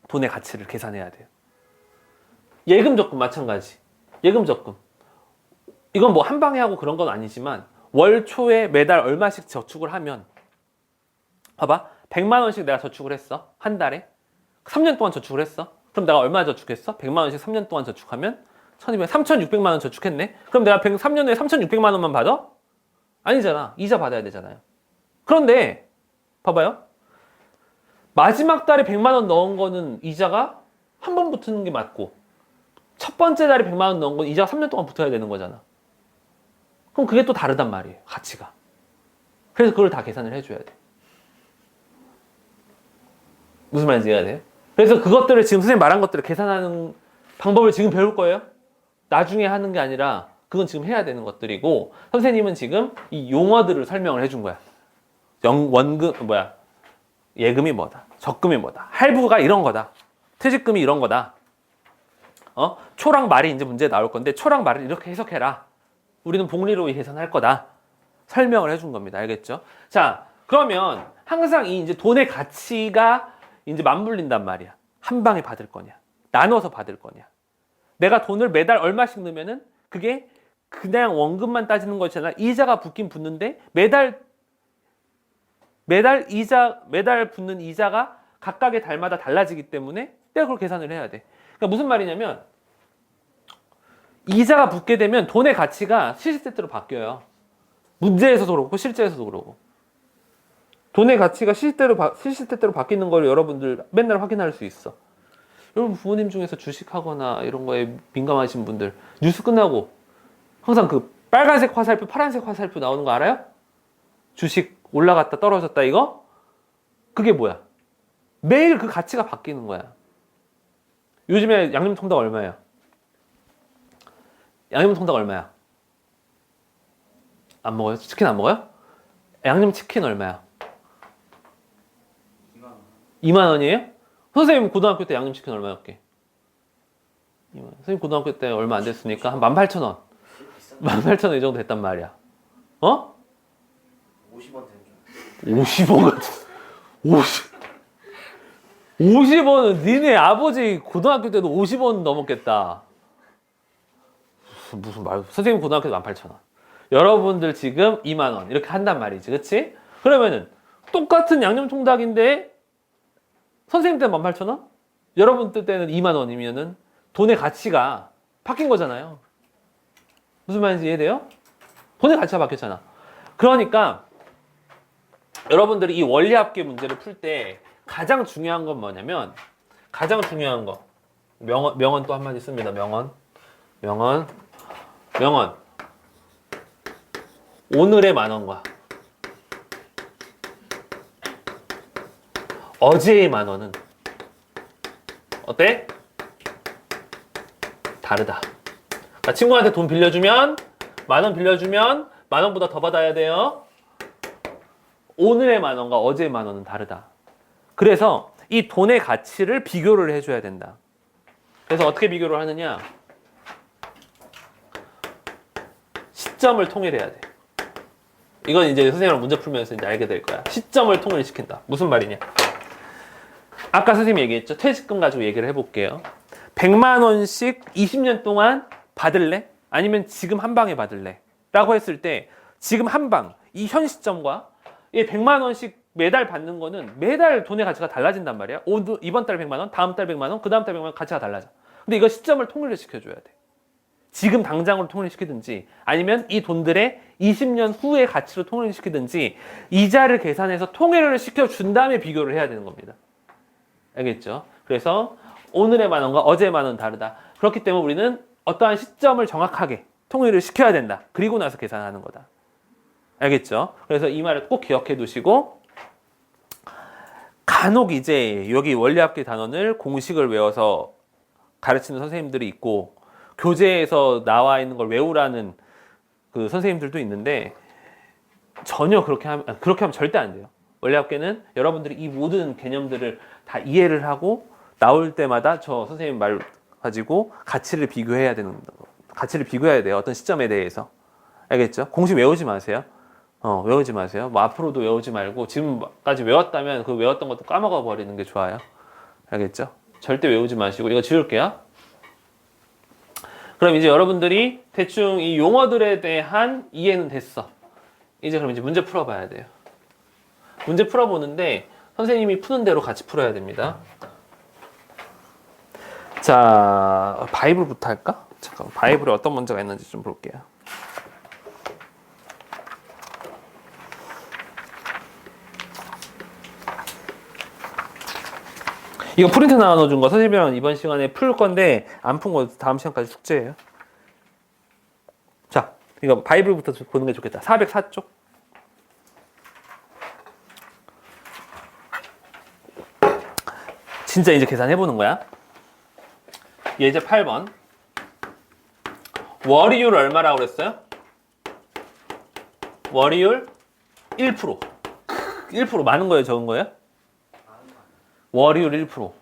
돈의 가치를 계산해야 돼요. 예금 적금 마찬가지. 예금 적금. 이건 뭐 한 방에 하고 그런 건 아니지만 월 초에 매달 얼마씩 저축을 하면 봐봐. 100만 원씩 내가 저축을 했어. 한 달에. 3년 동안 저축을 했어. 그럼 내가 얼마 저축했어? 100만 원씩 3년 동안 저축하면 3,600만 원 저축했네. 그럼 내가 3년 후에 3,600만 원만 받아? 아니잖아. 이자 받아야 되잖아요. 그런데 봐봐요. 마지막 달에 100만 원 넣은 거는 이자가 한 번 붙는 게 맞고 첫 번째 달에 100만 원 넣은 건 이자가 3년 동안 붙어야 되는 거잖아. 그럼 그게 또 다르단 말이에요. 가치가. 그래서 그걸 다 계산을 해줘야 돼. 무슨 말인지 이해가 돼요? 그래서 그것들을 지금 선생님 말한 것들을 계산하는 방법을 지금 배울 거예요. 나중에 하는 게 아니라 그건 지금 해야 되는 것들이고 선생님은 지금 이 용어들을 설명을 해준 거야. 예금이 뭐다. 적금이 뭐다. 할부가 이런 거다. 퇴직금이 이런 거다. 초랑 말이 이제 문제에 나올 건데 초랑 말을 이렇게 해석해라. 우리는 복리로 계산할 거다. 설명을 해준 겁니다. 알겠죠? 자, 그러면 항상 이 이제 돈의 가치가 이제 맞물린단 말이야. 한 방에 받을 거냐, 나눠서 받을 거냐. 내가 돈을 매달 얼마씩 넣으면은 그게 그냥 원금만 따지는 것이잖아. 이자가 붙긴 붙는데 매달 붙는 이자가 각각의 달마다 달라지기 때문에 내가 그걸 계산을 해야 돼. 그러니까 무슨 말이냐면 이자가 붙게 되면 돈의 가치가 시시때때로 바뀌어요. 문제에서도 그렇고 실제에서도 그렇고. 돈의 가치가 시시때때로 바뀌는 걸 여러분들 맨날 확인할 수 있어. 여러분 부모님 중에서 주식하거나 이런 거에 민감하신 분들 뉴스 끝나고 항상 그 빨간색 화살표, 파란색 화살표 나오는 거 알아요? 주식 올라갔다 떨어졌다 이거? 그게 뭐야? 매일 그 가치가 바뀌는 거야. 요즘에 양념통닭 얼마야? 양념통닭 얼마야? 안 먹어요? 치킨 안 먹어요? 양념치킨 얼마야? 2만 원. 2만 원이에요? 선생님 고등학교 때 양념치킨 얼마였게? 선생님 고등학교 때 얼마 안 됐으니까 한 18,000원. 비싼 18,000원 이 정도 됐단 말이야. 어? 50원 되는 줄. 50원 같은. 50원은 니네 아버지 고등학교 때도 50원 넘었겠다. 무슨 말, 선생님 고등학교 때 18,000원. 여러분들 지금 2만 원 이렇게 한단 말이지, 그치? 그러면은 똑같은 양념통닭인데 선생님 때는 18,000원? 여러분 때는 2만 원이면은 돈의 가치가 바뀐 거잖아요. 무슨 말인지 이해돼요? 돈의 가치가 바뀌었잖아. 그러니까 여러분들이 이 원리합계 문제를 풀 때 가장 중요한 건 뭐냐면, 가장 중요한 거, 명언 또 한마디 씁니다. 명언. 오늘의 만원과 어제의 만원은 어때? 다르다. 그러니까 친구한테 돈 빌려주면, 만원 빌려주면 만원보다 더 받아야 돼요. 오늘의 만원과 어제의 만원은 다르다. 그래서 이 돈의 가치를 비교를 해줘야 된다. 그래서 어떻게 비교를 하느냐? 시점을 통일해야 돼. 이건 이제 선생님이랑 문제 풀면서 이제 알게 될 거야. 시점을 통일시킨다. 무슨 말이냐? 아까 선생님이 얘기했죠. 퇴직금 가지고 얘기를 해볼게요. 100만 원씩 20년 동안 받을래? 아니면 지금 한 방에 받을래? 라고 했을 때 지금 한 방, 이 현 시점과 이 100만 원씩 매달 받는 거는 매달 돈의 가치가 달라진단 말이야. 이번 달 100만 원, 다음 달 100만 원, 그 다음 달 100만 원 가치가 달라져. 근데 이거 시점을 통일을 시켜줘야 돼. 지금 당장으로 통일시키든지 아니면 이 돈들의 20년 후의 가치로 통일시키든지 이자를 계산해서 통일을 시켜준 다음에 비교를 해야 되는 겁니다. 알겠죠? 그래서 오늘의 만원과 어제의 만원은 다르다. 그렇기 때문에 우리는 어떠한 시점을 정확하게 통일을 시켜야 된다. 그리고 나서 계산하는 거다. 알겠죠? 그래서 이 말을 꼭 기억해 두시고, 간혹 이제 여기 원리합계 단원을 공식을 외워서 가르치는 선생님들이 있고 교재에서 나와 있는 걸 외우라는 그 선생님들도 있는데, 전혀 그렇게 하면 절대 안 돼요. 원리합계는 여러분들이 이 모든 개념들을 다 이해를 하고 나올 때마다 저 선생님 말 가지고 가치를 비교해야 돼요. 어떤 시점에 대해서. 알겠죠? 공식 외우지 마세요. 외우지 마세요. 뭐 앞으로도 외우지 말고 지금까지 외웠다면 그 외웠던 것도 까먹어 버리는 게 좋아요. 알겠죠? 절대 외우지 마시고 이거 지울게요. 그럼 이제 여러분들이 대충 이 용어들에 대한 이해는 됐어. 이제 그럼 이제 문제 풀어봐야 돼요. 문제 풀어보는데 선생님이 푸는 대로 같이 풀어야 됩니다. 자, 바이블부터 할까? 잠깐, 바이블에 어떤 문제가 있는지 좀 볼게요. 이거 프린트 나눠준 거 선생님이랑 이번 시간에 풀 건데 안 푼 거 다음 시간까지 숙제예요. 자, 이거 바이블부터 보는 게 좋겠다. 404쪽. 진짜 이제 계산해 보는 거야. 예제 8번. 월이율 얼마라고 그랬어요? 월이율 1%. 1% 많은 거예요, 적은 거예요? 월이율 1%.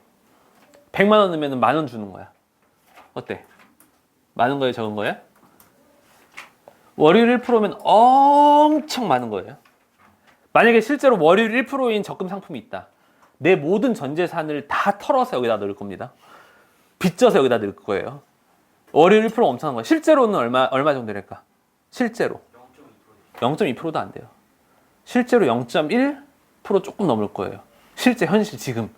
100만 원 넣으면 만 원 주는 거야. 어때? 많은 거예요, 적은 거예요? 월이율 1%면 엄청 많은 거예요. 만약에 실제로 월이율 1%인 적금 상품이 있다. 내 모든 전 재산을 다 털어서 여기다 넣을 겁니다. 빚져서 여기다 넣을 거예요. 월이율 1% 엄청난 거예요. 실제로는 얼마 정도 될까? 실제로 0.2%도 안 돼요. 실제로 0.1% 조금 넘을 거예요. 실제 현실 지금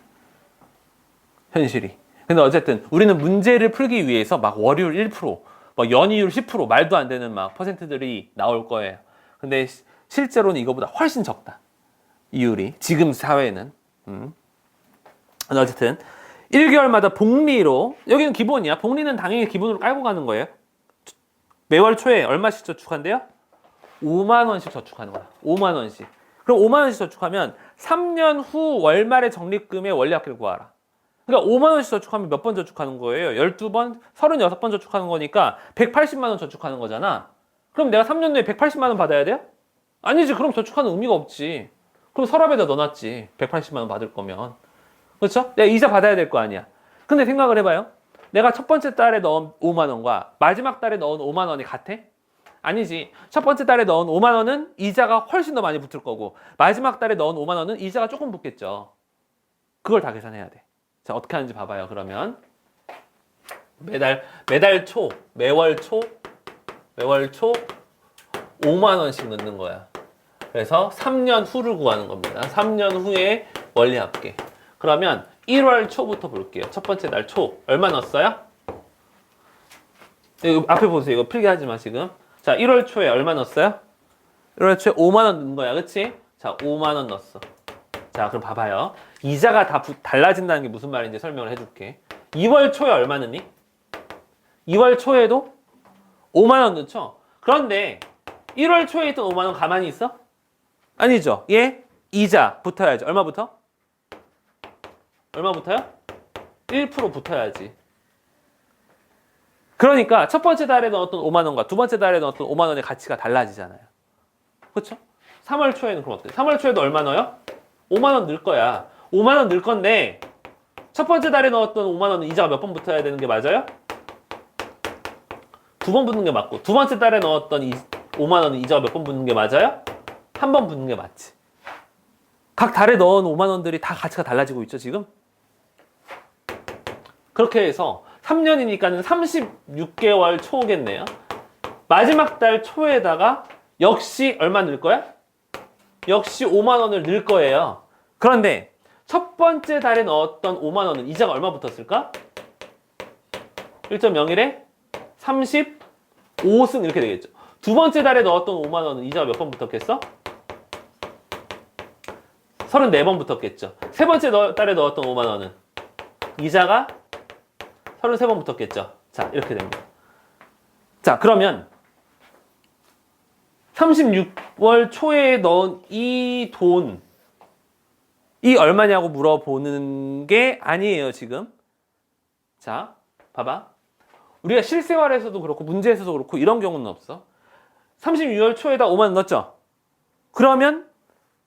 현실이. 근데 어쨌든 우리는 문제를 풀기 위해서 막 월이율 1%, 막 연이율 10% 말도 안 되는 막 퍼센트들이 나올 거예요. 근데 실제로는 이거보다 훨씬 적다. 이율이 지금 사회는. 어쨌든 1개월마다 복리로, 여기는 기본이야. 복리는 당연히 기본으로 깔고 가는 거예요. 매월 초에 얼마씩 저축한대요? 5만 원씩 저축하는 거야. 5만 원씩. 그럼 5만 원씩 저축하면 3년 후 월말의 적립금의 원리합계를 구하라. 그러니까 5만 원씩 저축하면 몇 번 저축하는 거예요? 12번, 36번 저축하는 거니까 180만 원 저축하는 거잖아. 그럼 내가 3년 후에 180만 원 받아야 돼요? 아니지. 그럼 저축하는 의미가 없지. 그럼 서랍에다 넣어놨지. 180만 원 받을 거면. 그렇죠? 내가 이자 받아야 될 거 아니야. 근데 생각을 해봐요. 내가 첫 번째 달에 넣은 5만 원과 마지막 달에 넣은 5만 원이 같아? 아니지. 첫 번째 달에 넣은 5만 원은 이자가 훨씬 더 많이 붙을 거고 마지막 달에 넣은 5만 원은 이자가 조금 붙겠죠. 그걸 다 계산해야 돼. 자, 어떻게 하는지 봐봐요. 그러면 매월 초 5만 원씩 넣는 거야. 그래서 3년 후를 구하는 겁니다. 3년 후에 원리 합계. 그러면 1월 초부터 볼게요. 첫 번째 날 초. 얼마 넣었어요? 이거 앞에 보세요. 이거 필기 하지 마, 지금. 자, 1월 초에 얼마 넣었어요? 1월 초에 5만 원 넣은 거야. 그치? 자, 5만 원 넣었어. 자, 그럼 봐봐요. 이자가 다 달라진다는 게 무슨 말인지 설명을 해줄게. 2월 초에 얼마 넣니? 2월 초에도 5만 원 넣죠? 그런데 1월 초에 있던 5만 원 가만히 있어? 아니죠. 얘 이자 붙어야지. 얼마 붙어? 얼마 붙어요? 1% 붙어야지. 그러니까 첫 번째 달에 넣었던 5만 원과 두 번째 달에 넣었던 5만 원의 가치가 달라지잖아요. 그렇죠? 3월 초에는 그럼 어때? 3월 초에도 얼마 넣어요? 5만 원 넣을 거야. 5만 원 넣을 건데 첫 번째 달에 넣었던 5만 원은 이자가 몇 번 붙어야 되는 게 맞아요? 2번 붙는 게 맞고 두 번째 달에 넣었던 5만 원은 이자가 몇 번 붙는 게 맞아요? 1번 붙는 게 맞지. 각 달에 넣은 5만 원들이 다 가치가 달라지고 있죠, 지금? 그렇게 해서 3년이니까는 36개월 초겠네요. 마지막 달 초에다가 역시 얼마 넣을 거야? 역시 5만 원을 넣을 거예요. 그런데 첫 번째 달에 넣었던 5만 원은 이자가 얼마 붙었을까? 1.01에 35승 이렇게 되겠죠. 두 번째 달에 넣었던 5만 원은 이자가 몇 번 붙었겠어? 34번 붙었겠죠. 세 번째 달에 넣었던 5만 원은 이자가 33번 붙었겠죠. 자, 이렇게 됩니다. 자, 그러면 36월 초에 넣은 이 돈이 얼마냐고 물어보는 게 아니에요, 지금. 자, 봐봐. 우리가 실생활에서도 그렇고 문제에서도 그렇고 이런 경우는 없어. 36월 초에다 5만 원 넣었죠? 그러면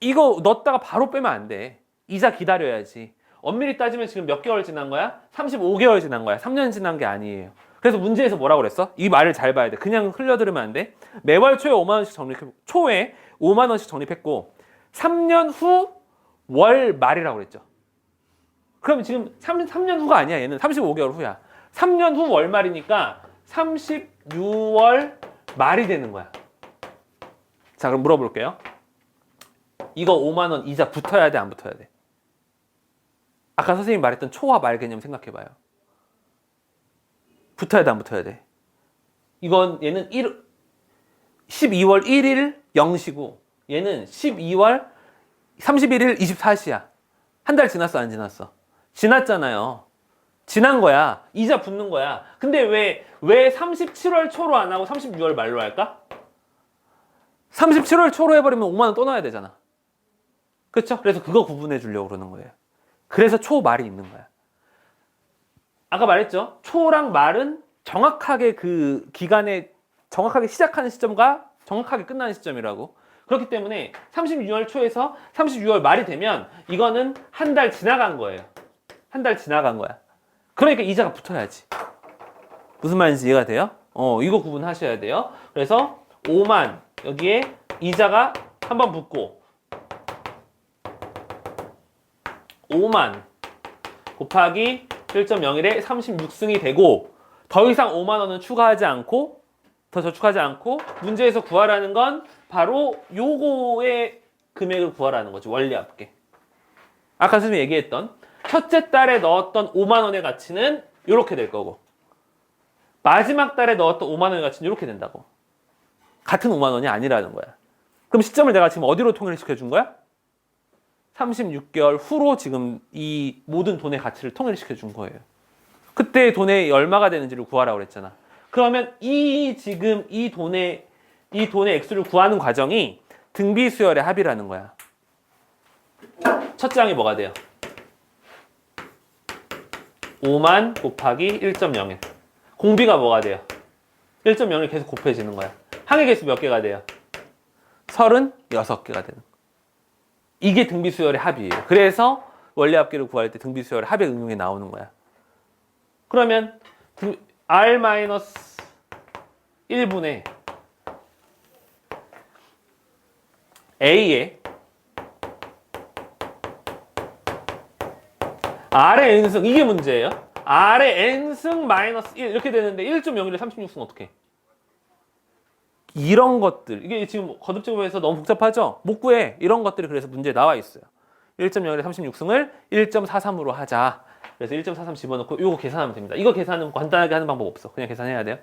이거 넣었다가 바로 빼면 안 돼. 이자 기다려야지. 엄밀히 따지면 지금 몇 개월 지난 거야? 35개월 지난 거야. 3년 지난 게 아니에요. 그래서 문제에서 뭐라고 그랬어? 이 말을 잘 봐야 돼. 그냥 흘려들으면 안 돼. 매월 초에 5만 원씩 초에 5만 원씩 적립했고 3년 후 월 말이라고 그랬죠. 그럼 지금 3년 후가 아니야. 얘는 35개월 후야. 3년 후 월 말이니까 36월 말이 되는 거야. 자, 그럼 물어볼게요. 이거 5만 원 이자 붙어야 돼, 안 붙어야 돼? 아까 선생님이 말했던 초와 말 개념 생각해봐요. 붙어야 돼, 안 붙어야 돼? 이건 얘는 12월 1일 0시고 얘는 12월 31일 24시야. 한 달 지났어, 안 지났어? 지났잖아요. 지난 거야. 이자 붙는 거야. 근데 왜 37월 초로 안 하고 36월 말로 할까? 37월 초로 해버리면 5만 원 또 넣어야 되잖아. 그렇죠? 그래서 그거 구분해 주려고 그러는 거예요. 그래서 초 말이 있는 거야. 아까 말했죠? 초랑 말은 정확하게 그 기간에 정확하게 시작하는 시점과 정확하게 끝나는 시점이라고. 그렇기 때문에 36월 초에서 36월 말이 되면 이거는 한 달 지나간 거예요. 한 달 지나간 거야. 그러니까 이자가 붙어야지. 무슨 말인지 이해가 돼요? 이거 구분하셔야 돼요. 그래서 5만 여기에 이자가 한 번 붙고 5만 곱하기 1.01에 36승이 되고 더 이상 5만 원은 추가하지 않고 더 저축하지 않고 문제에서 구하라는 건 바로 요거의 금액을 구하라는 거지. 원리 합계. 아까 선생님이 얘기했던 첫째 달에 넣었던 5만 원의 가치는 이렇게 될 거고 마지막 달에 넣었던 5만 원의 가치는 이렇게 된다고. 같은 5만 원이 아니라는 거야. 그럼 시점을 내가 지금 어디로 통일시켜 준 거야? 36개월 후로 지금 이 모든 돈의 가치를 통일시켜 준 거예요. 그때 돈의 얼마가 되는지를 구하라고 그랬잖아. 그러면 지금 이 돈의 액수를 구하는 과정이 등비 수열의 합이라는 거야. 첫째 항이 뭐가 돼요? 5만 곱하기 1.01. 공비가 뭐가 돼요? 1.01 계속 곱해지는 거야. 항의 개수 몇 개가 돼요? 36개가 되는 거야. 이게 등비 수열의 합이에요. 그래서 원리 합계를 구할 때 등비 수열의 합의 응용이 나오는 거야. 그러면 R-1분의 A의 R의 n승, 이게 문제예요. R의 n승 마이너스 1 이렇게 되는데 1.01에 36승 어떻게? 이런 것들, 이게 지금 거듭제곱해서 너무 복잡하죠? 못 구해. 이런 것들이 그래서 문제에 나와 있어요. 1.01에 36승을 1.43으로 하자. 그래서 1.43 집어넣고 이거 계산하면 됩니다. 이거 계산은 간단하게 하는 방법 없어. 그냥 계산해야 돼요.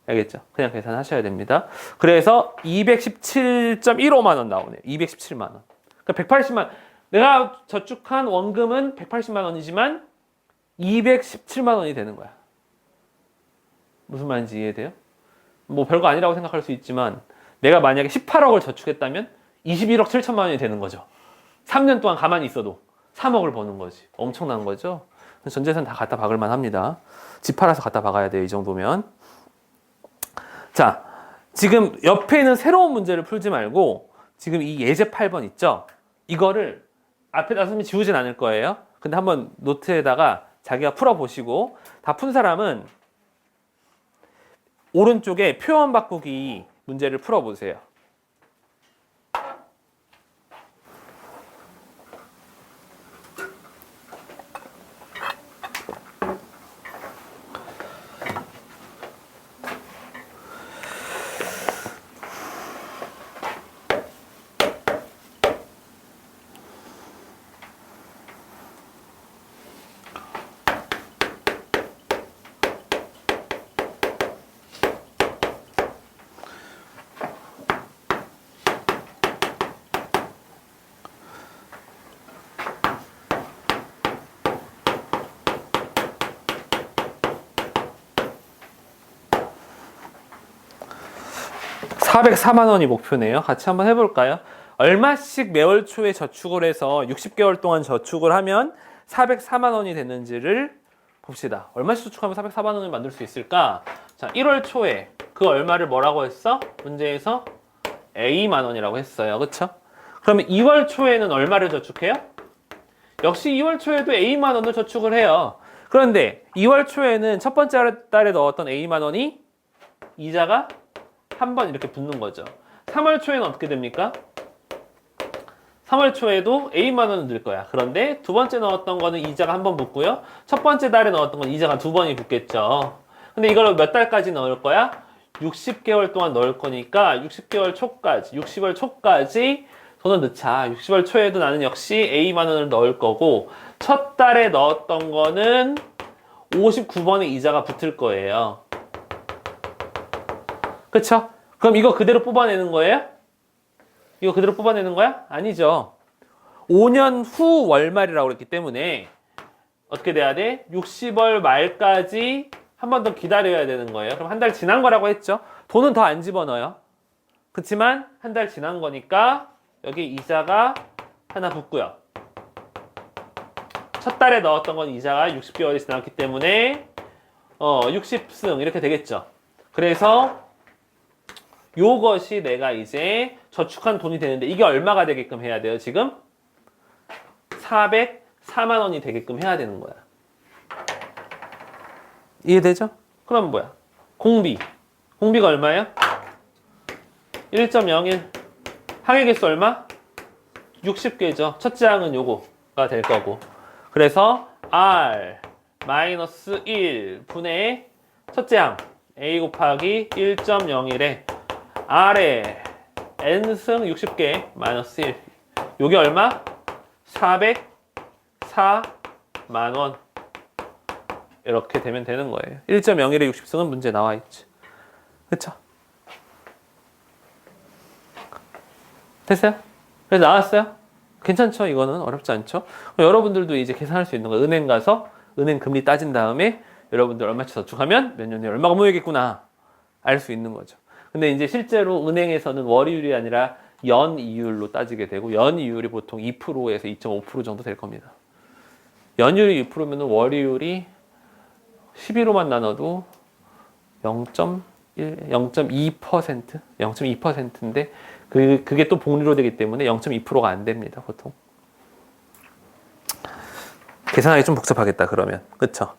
알겠죠? 그냥 계산하셔야 됩니다. 그래서 217.15만 원 나오네요. 217만 원. 그러니까 180만, 내가 저축한 원금은 180만 원이지만 217만 원이 되는 거야. 무슨 말인지 이해돼요? 뭐 별거 아니라고 생각할 수 있지만 내가 만약에 18억을 저축했다면 21억 7천만 원이 되는 거죠. 3년 동안 가만히 있어도 3억을 버는 거지. 엄청난 거죠. 전 재산 다 갖다 박을 만합니다. 집 팔아서 갖다 박아야 돼요. 이 정도면. 자, 지금 옆에 있는 새로운 문제를 풀지 말고 지금 이 예제 8번 있죠? 이거를 앞에다 쓰면 지우진 않을 거예요. 근데 한번 노트에다가 자기가 풀어보시고 다 푼 사람은 오른쪽에 표현 바꾸기 문제를 풀어보세요. (404만 원이 목표네요. 같이 한번 해볼까요? 얼마씩 매월 초에 저축을 해서 60개월 동안 저축을 하면 404만 원이 되는지를 봅시다. 얼마씩 저축하면 404만 원을 만들 수 있을까? 자, 1월 초에 그 얼마를 뭐라고 했어? 문제에서 A만 원이라고 했어요. 그쵸? 그러면 2월 초에는 얼마를 저축해요? 역시 2월 초에도 A만 원을 저축을 해요. 그런데 2월 초에는 첫 번째 달에 넣었던 A만 원이 이자가 한 번 이렇게 붙는 거죠. 3월 초에는 어떻게 됩니까? 3월 초에도 A만 원은 늘 거야. 그런데 두 번째 넣었던 거는 이자가 한 번 붙고요. 첫 번째 달에 넣었던 건 이자가 두 번이 붙겠죠. 근데 이걸 몇 달까지 넣을 거야? 60개월 동안 넣을 거니까 60개월 초까지, 60월 초까지 돈을 넣자. 60월 초에도 나는 역시 A만 원을 넣을 거고 첫 달에 넣었던 거는 59번의 이자가 붙을 거예요. 그쵸? 그럼 이거 그대로 뽑아내는 거예요? 이거 그대로 뽑아내는 거야? 아니죠. 5년 후 월말이라고 그랬기 때문에 어떻게 돼야 돼? 60월 말까지 한 번 더 기다려야 되는 거예요. 그럼 한 달 지난 거라고 했죠. 돈은 더 안 집어넣어요. 그렇지만 한 달 지난 거니까 여기 이자가 하나 붙고요. 첫 달에 넣었던 건 이자가 60개월이 지났기 때문에 60승 이렇게 되겠죠. 그래서 요것이 내가 이제 저축한 돈이 되는데 이게 얼마가 되게끔 해야 돼요? 지금 404만 원이 되게끔 해야 되는 거야. 이해되죠? 그럼 뭐야? 공비가 얼마예요? 1.01 항의 개수 얼마? 60개죠. 첫째 항은 요거가 될 거고. 그래서 R-1 분의 첫째 항 A 곱하기 1.01에 R에 N승 60개 마이너스 1. 요게 얼마? 404만 원. 이렇게 되면 되는 거예요. 1.01에 60승은 문제 나와 있지. 그쵸? 됐어요? 그래서 나왔어요? 괜찮죠? 이거는 어렵지 않죠? 여러분들도 이제 계산할 수 있는 거예요. 은행 가서 은행 금리 따진 다음에 여러분들 얼마치 저축하면 몇 년에 얼마가 모이겠구나 알 수 있는 거죠. 근데 이제 실제로 은행에서는 월이율이 아니라 연이율로 따지게 되고 연이율이 보통 2%에서 2.5% 정도 될 겁니다. 연이율이 2%면 월이율이 12로만 나눠도 0.2%? 0.2%인데 그게 또 복리로 되기 때문에 0.2%가 안 됩니다, 보통. 계산하기 좀 복잡하겠다, 그러면. 그쵸?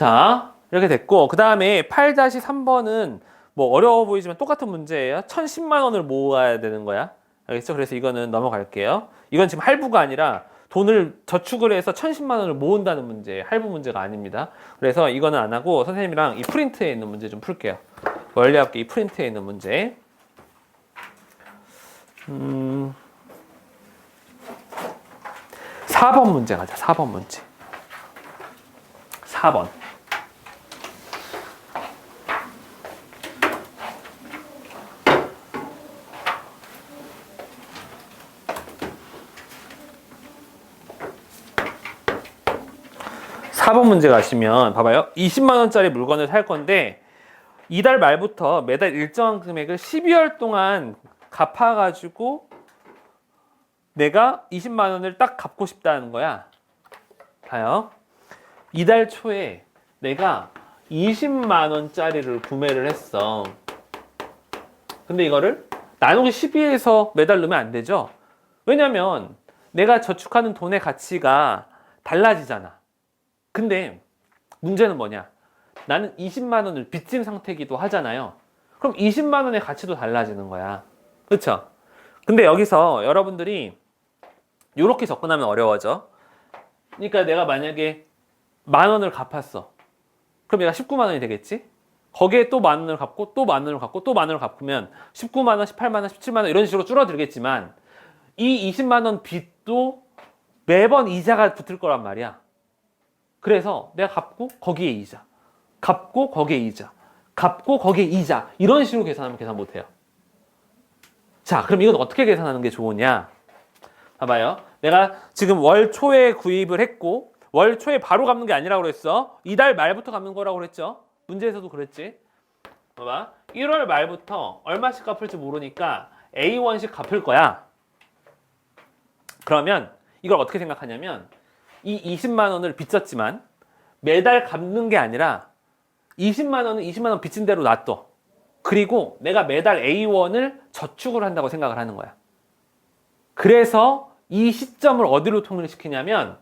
자, 이렇게 됐고, 그 다음에 8-3번은 뭐 어려워 보이지만 똑같은 문제예요. 1010만 원을 모아야 되는 거야. 알겠죠? 그래서 이거는 넘어갈게요. 이건 지금 할부가 아니라 돈을 저축을 해서 1010만 원을 모은다는 문제예요. 할부 문제가 아닙니다. 그래서 이거는 안 하고 선생님이랑 이 프린트에 있는 문제 좀 풀게요. 원리합계 이 프린트에 있는 문제. 4번 문제 가자. 4번 문제. 4번. (4번) 문제 가시면 봐봐요. 20만 원짜리 물건을 살 건데 이달 말부터 매달 일정한 금액을 12월 동안 갚아가지고 내가 20만 원을 딱 갚고 싶다는 거야. 봐요. 이달 초에 내가 20만 원짜리를 구매를 했어. 근데 이거를 나누기 12에서 매달 넣으면 안 되죠. 왜냐면 내가 저축하는 돈의 가치가 달라지잖아. 근데 문제는 뭐냐? 나는 20만 원을 빚진 상태이기도 하잖아요. 그럼 20만 원의 가치도 달라지는 거야. 그렇죠? 근데 여기서 여러분들이 이렇게 접근하면 어려워져. 그러니까 내가 만약에 10,000원을 갚았어. 그럼 얘가 19만 원이 되겠지? 거기에 또 10,000원을 갚고 또 10,000원을 갚고 또 10,000원을 갚으면 19만 원, 18만 원, 17만 원 이런 식으로 줄어들겠지만 이 20만 원 빚도 매번 이자가 붙을 거란 말이야. 그래서 내가 갚고 거기에 이자, 갚고 거기에 이자, 갚고 거기에 이자 이런 식으로 계산하면 계산 못해요. 자, 그럼 이건 어떻게 계산하는 게 좋으냐? 봐봐요. 내가 지금 월 초에 구입을 했고 월 초에 바로 갚는 게 아니라고 그랬어. 이달 말부터 갚는 거라고 그랬죠. 문제에서도 그랬지. 봐봐. 1월 말부터 얼마씩 갚을지 모르니까 A1씩 갚을 거야. 그러면 이걸 어떻게 생각하냐면 이 20만 원을 빚졌지만 매달 갚는 게 아니라 20만 원은 20만 원 빚진 대로 놔둬. 그리고 내가 매달 A1을 저축을 한다고 생각을 하는 거야. 그래서 이 시점을 어디로 통일시키냐면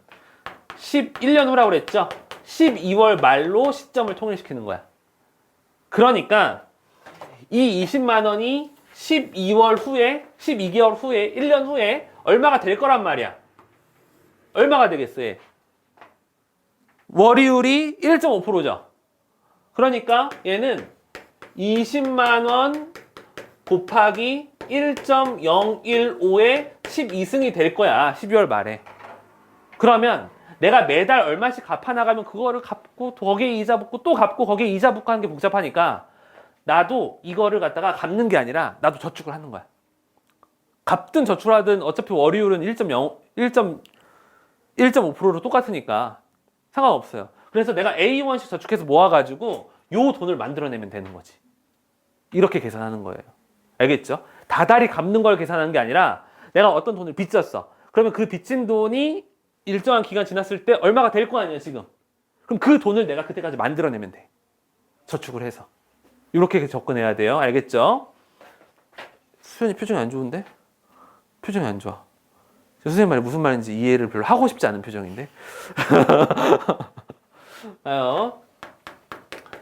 11년 후라고 그랬죠? 12월 말로 시점을 통일시키는 거야. 그러니까 이 20만 원이 12월 후에 12개월 후에 1년 후에 얼마가 될 거란 말이야. 얼마가 되겠어요? 월이율이 1.5%죠. 그러니까 얘는 20만 원 곱하기 1.015의 12승이 될 거야. 12월 말에. 그러면 내가 매달 얼마씩 갚아나가면 그거를 갚고 거기에 이자 붙고 또 갚고 거기에 이자 붙고 하는 게 복잡하니까 나도 이거를 갖다가 갚는 게 아니라 나도 저축을 하는 거야. 갚든 저축하든 어차피 월이율은 1.5%로 똑같으니까 상관없어요. 그래서 내가 A1씩 저축해서 모아가지고 요 돈을 만들어내면 되는 거지. 이렇게 계산하는 거예요. 알겠죠? 다달이 갚는 걸 계산하는 게 아니라 내가 어떤 돈을 빚졌어. 그러면 그 빚진 돈이 일정한 기간 지났을 때 얼마가 될 거 아니야 지금. 그럼 그 돈을 내가 그때까지 만들어내면 돼. 저축을 해서. 이렇게 접근해야 돼요. 알겠죠? 수현이 표정이 안 좋은데? 표정이 안 좋아. 선생님 말이 무슨 말인지 이해를 별로 하고 싶지 않은 표정인데.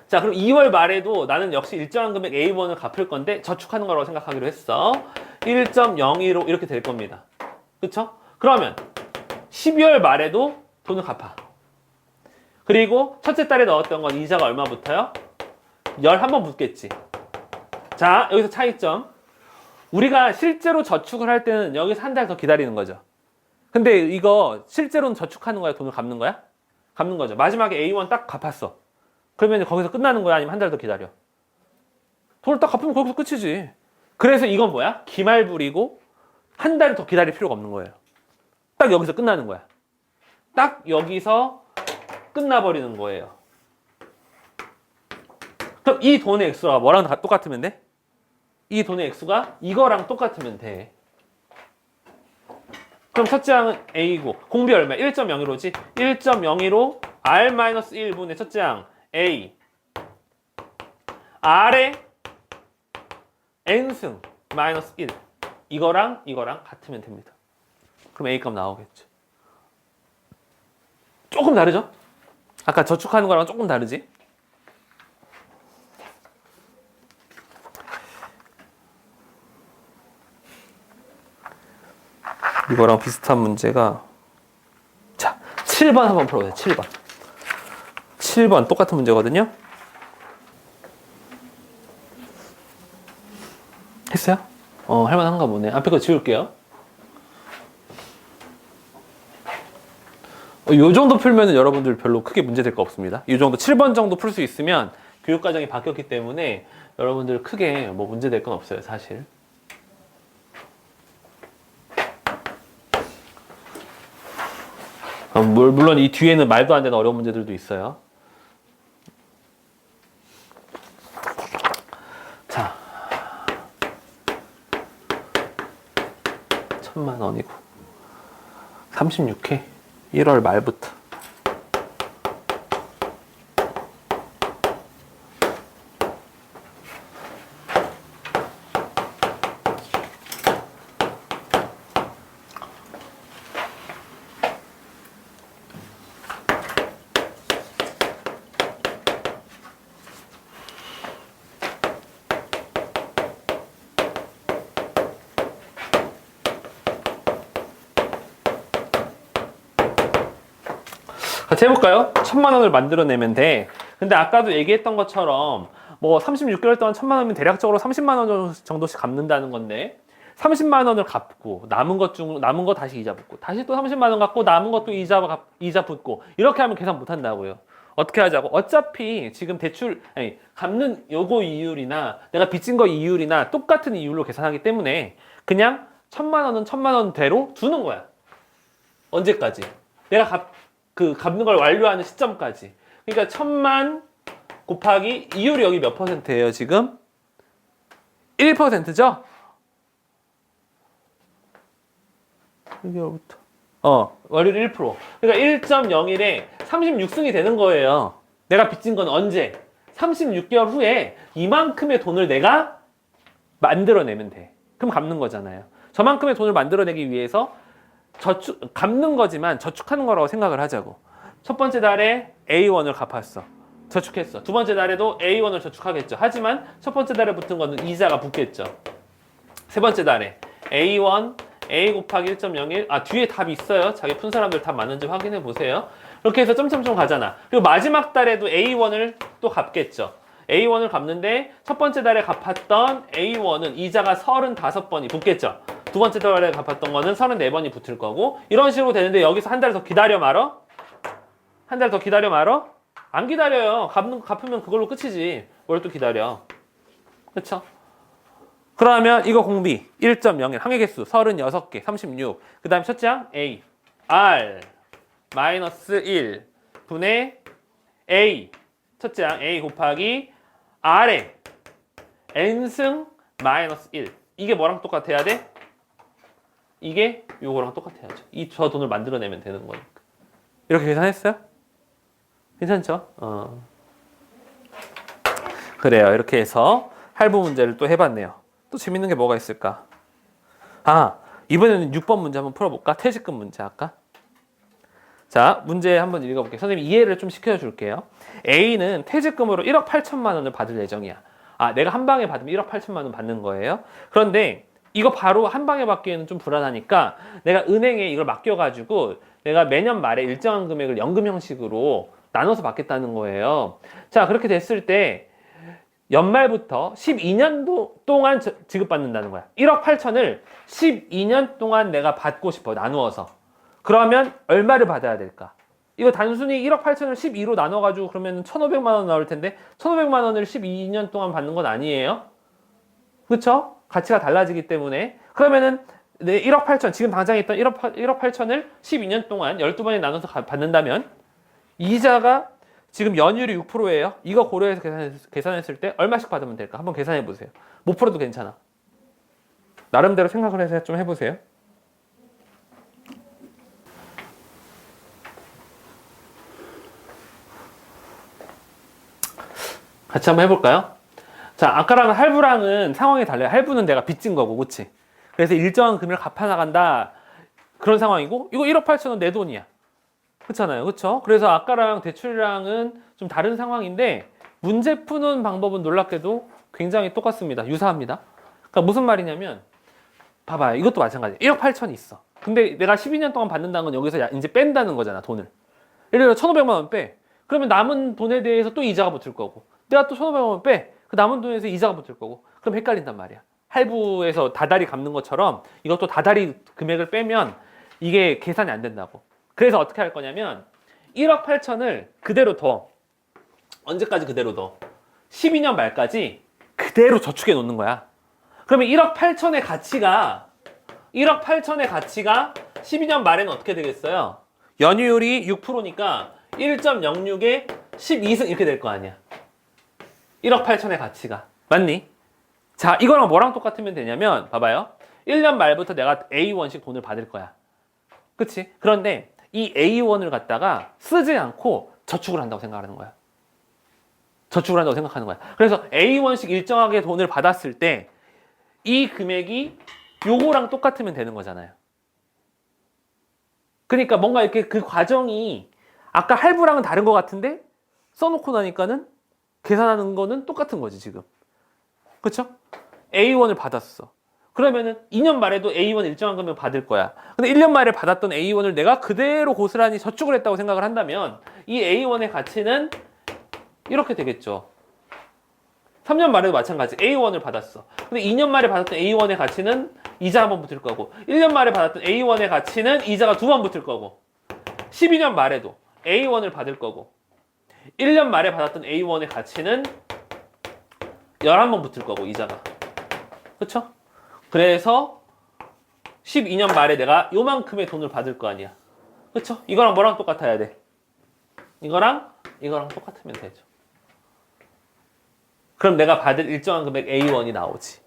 자, 그럼 2월 말에도 나는 역시 일정한 금액 A1을 갚을 건데 저축하는 거라고 생각하기로 했어. 1.02로 이렇게 될 겁니다. 그쵸? 그러면 12월 말에도 돈을 갚아. 그리고 첫째 달에 넣었던 건 이자가 얼마 붙어요? 11번 붙겠지. 자, 여기서 차이점. 우리가 실제로 저축을 할 때는 여기서 한 달 더 기다리는 거죠. 근데 이거 실제로는 저축하는 거야? 돈을 갚는 거야? 갚는 거죠. 마지막에 A1 딱 갚았어. 그러면 거기서 끝나는 거야? 아니면 한 달 더 기다려? 돈을 딱 갚으면 거기서 끝이지. 그래서 이건 뭐야? 기말불이고 한 달 더 기다릴 필요가 없는 거예요. 딱 여기서 끝나는 거야. 딱 여기서 끝나버리는 거예요. 그럼 이 돈의 액수가 뭐랑 똑같으면 돼? 이 돈의 액수가 이거랑 똑같으면 돼. 그럼 첫째 항은 A고 공비 얼마야? 1.01호지? 1.01호 R-1분의 첫째 항 A R의 N승 마이너스 1 이거랑 같으면 됩니다. 그럼 A값 나오겠죠. 조금 다르죠? 아까 저축하는 거랑 조금 다르지? 이거랑 비슷한 문제가 자, 7번 한번 풀어보세요. 7번. 7번 똑같은 문제거든요. 했어요? 할만한가 보네. 앞에 거 지울게요. 요 정도 풀면은 여러분들 별로 크게 문제될 거 없습니다. 이 정도 7번 정도 풀 수 있으면 교육과정이 바뀌었기 때문에 여러분들 크게 뭐 문제될 건 없어요, 사실. 물론 이 뒤에는 말도 안 되는 어려운 문제들도 있어요. 자, 1000만 원이고 36회 1월 말부터 같이 해볼까요? 1000만 원을 만들어내면 돼. 근데 아까도 얘기했던 것처럼 뭐 36개월 동안 1000만 원이면 대략적으로 30만 원 정도씩 갚는다는 건데 30만 원을 갚고 남은 거 다시 이자 붙고 다시 또 30만 원 갚고 남은 것도 이자 붙고 이렇게 하면 계산 못 한다고요. 어떻게 하자고? 어차피 지금 갚는 요거 이율이나 내가 빚진 거 이율이나 똑같은 이율로 계산하기 때문에 그냥 1000만 원은 1000만 원대로 두는 거야. 언제까지? 내가 갚는 걸 완료하는 시점까지. 그러니까 1000만 곱하기 이율이 여기 몇 %예요, 지금? 1%죠? 1개월부터. 월요일 1%. 그러니까 1.01에 36승이 되는 거예요. 내가 빚진 건 언제? 36개월 후에 이만큼의 돈을 내가 만들어내면 돼. 그럼 갚는 거잖아요. 저만큼의 돈을 만들어내기 위해서 갚는 거지만 저축하는 거라고 생각을 하자고. 첫 번째 달에 A1을 갚았어. 저축했어. 두 번째 달에도 A1을 저축하겠죠. 하지만 첫 번째 달에 붙은 거는 이자가 붙겠죠. 세 번째 달에 A1, A 곱하기 1.01. 뒤에 답이 있어요. 자기 푼 사람들 답 맞는지 확인해 보세요. 이렇게 해서 점점점 가잖아. 그리고 마지막 달에도 A1을 또 갚겠죠. A1을 갚는데 첫 번째 달에 갚았던 A1은 이자가 35번이 붙겠죠. 두 번째 달에 갚았던 거는 34번이 붙을 거고 이런 식으로 되는데 여기서 한 달 더 기다려 말어? 한 달 더 기다려 말어? 안 기다려요. 갚으면 그걸로 끝이지. 뭘 또 기다려. 그쵸? 그러면 이거 공비 1.01 항해 개수 36개 36. 그 다음에 첫째 항 A R 마이너스 1 분의 A 첫째 항 A 곱하기 R에 N승 마이너스 1. 이게 뭐랑 똑같아야 돼? 이게 요거랑 똑같아야죠. 저 돈을 만들어내면 되는 거니까. 이렇게 계산했어요? 괜찮죠? 그래요. 이렇게 해서 할부 문제를 또 해봤네요. 또 재밌는 게 뭐가 있을까? 이번에는 6번 문제 한번 풀어볼까? 퇴직금 문제 할까? 자, 문제 한번 읽어볼게요. 선생님 이해를 좀 시켜줄게요. A는 퇴직금으로 1억 8천만 원을 받을 예정이야. 내가 한 방에 받으면 1억 8천만 원 받는 거예요. 그런데 이거 바로 한 방에 받기에는 좀 불안하니까 내가 은행에 이걸 맡겨가지고 내가 매년 말에 일정한 금액을 연금 형식으로 나눠서 받겠다는 거예요. 자, 그렇게 됐을 때 연말부터 12년도 동안 지급받는다는 거야. 1억 8천을 12년 동안 내가 받고 싶어, 나누어서. 그러면 얼마를 받아야 될까? 이거 단순히 1억 8천을 12로 나눠가지고 그러면 1,500만 원 나올 텐데 1,500만 원을 12년 동안 받는 건 아니에요? 그쵸? 가치가 달라지기 때문에. 그러면은 1억 8천, 지금 당장 있던 1억 8천을 12년 동안 12번에 나눠서 받는다면 이자가 지금 연율이 6%예요. 이거 고려해서 계산했을 때 얼마씩 받으면 될까? 한번 계산해 보세요. 못 풀어도 괜찮아. 나름대로 생각을 해서 좀 해보세요. 같이 한번 해볼까요? 자, 아까랑 할부랑은 상황이 달라요. 할부는 내가 빚진 거고, 그치? 그래서 일정한 금액을 갚아나간다. 그런 상황이고, 이거 1억 8천원 내 돈이야. 그렇잖아요. 그렇죠? 그래서 아까랑 대출이랑은 좀 다른 상황인데 문제 푸는 방법은 놀랍게도 굉장히 똑같습니다. 유사합니다. 그러니까 무슨 말이냐면 봐봐요. 이것도 마찬가지예요. 1억 8천이 있어. 근데 내가 12년 동안 받는다는 건 여기서 이제 뺀다는 거잖아, 돈을. 예를 들어 1,500만 원 빼. 그러면 남은 돈에 대해서 또 이자가 붙을 거고. 내가 또 1,500만 원 빼. 그 남은 돈에서 이자가 붙을 거고. 그럼 헷갈린단 말이야. 할부에서 다달이 갚는 것처럼 이것도 다달이 금액을 빼면 이게 계산이 안 된다고. 그래서 어떻게 할 거냐면 1억 8천을 그대로 둬. 언제까지 그대로 둬? 12년 말까지 그대로 저축해 놓는 거야. 그러면 1억 8천의 가치가 12년 말에는 어떻게 되겠어요? 연이율이 6%니까 1.06에 12승 이렇게 될 거 아니야. 1억 8천의 가치가. 맞니? 자, 이거랑 뭐랑 똑같으면 되냐면 봐봐요. 1년 말부터 내가 A1씩 돈을 받을 거야. 그치? 그런데 이 A1을 갖다가 쓰지 않고 저축을 한다고 생각하는 거야. 저축을 한다고 생각하는 거야. 그래서 A1씩 일정하게 돈을 받았을 때 이 금액이 요거랑 똑같으면 되는 거잖아요. 그러니까 뭔가 이렇게 그 과정이 아까 할부랑은 다른 것 같은데 써놓고 나니까는 계산하는 거는 똑같은 거지 지금. 그렇죠? A1을 받았어. 그러면은 2년 말에도 A1 일정한 금액 받을 거야. 근데 1년 말에 받았던 A1을 내가 그대로 고스란히 저축을 했다고 생각을 한다면 이 A1의 가치는 이렇게 되겠죠. 3년 말에도 마찬가지. A1을 받았어. 근데 2년 말에 받았던 A1의 가치는 이자 한 번 붙을 거고 1년 말에 받았던 A1의 가치는 이자가 두 번 붙을 거고 12년 말에도 A1을 받을 거고 1년 말에 받았던 A1의 가치는 11번 붙을 거고 이자가. 그쵸? 그래서 12년 말에 내가 요만큼의 돈을 받을 거 아니야. 그쵸? 이거랑 뭐랑 똑같아야 돼? 이거랑 똑같으면 되죠. 그럼 내가 받을 일정한 금액 A1이 나오지.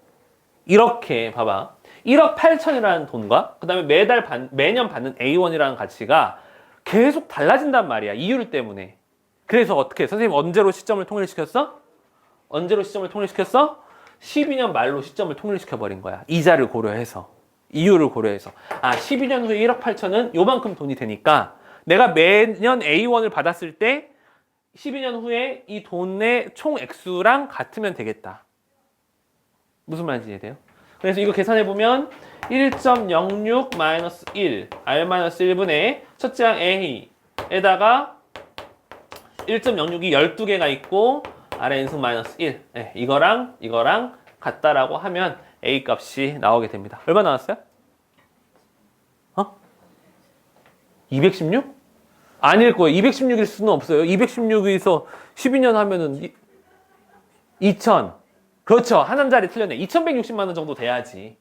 이렇게 봐봐. 1억 8천이라는 돈과 그 다음에 매년 받는 A1이라는 가치가 계속 달라진단 말이야. 이율 때문에. 그래서 어떻게 선생님 언제로 시점을 통일시켰어? 12년 말로 시점을 통일시켜버린 거야. 이자를 고려해서. 이율을 고려해서. 12년 후에 1억 8천은 요만큼 돈이 되니까 내가 매년 A1을 받았을 때 12년 후에 이 돈의 총 액수랑 같으면 되겠다. 무슨 말인지 이해돼요? 그래서 이거 계산해보면 1.06 마이너스 1, R-1분의 첫째 항 A에다가 1.06이 12개가 있고 Rn승 마이너스 1. 네, 이거랑 같다라고 하면 A 값이 나오게 됩니다. 얼마 나왔어요? 216? 아닐 거예요. 216일 수는 없어요. 216에서 12년 하면은 2000. 그렇죠. 한 원짜리 틀렸네. 2160만 원 정도 돼야지.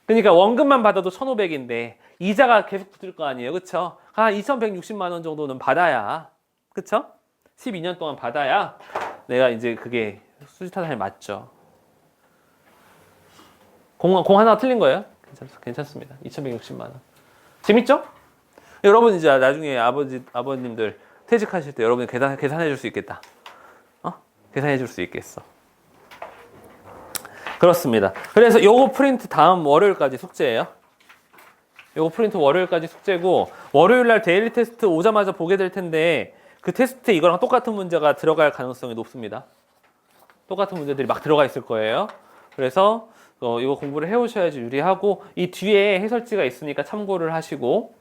그러니까 원금만 받아도 1500인데 이자가 계속 붙을 거 아니에요. 그렇죠? 2160만 원 정도는 받아야. 그렇죠? 12년 동안 받아야 내가 이제 그게 수지타산에 맞죠. 공 하나 틀린 거예요? 괜찮습니다. 2160만 원. 재밌죠? 여러분 이제 나중에 아버님들 퇴직하실 때 여러분이 계산해 줄 수 있겠다. 계산해 줄 수 있겠어. 그렇습니다. 그래서 요거 프린트 다음 월요일까지 숙제예요. 요거 프린트 월요일까지 숙제고 월요일 날 데일리 테스트 오자마자 보게 될 텐데 그 테스트에 이거랑 똑같은 문제가 들어갈 가능성이 높습니다. 똑같은 문제들이 막 들어가 있을 거예요. 그래서 이거 공부를 해 오셔야지 유리하고 이 뒤에 해설지가 있으니까 참고를 하시고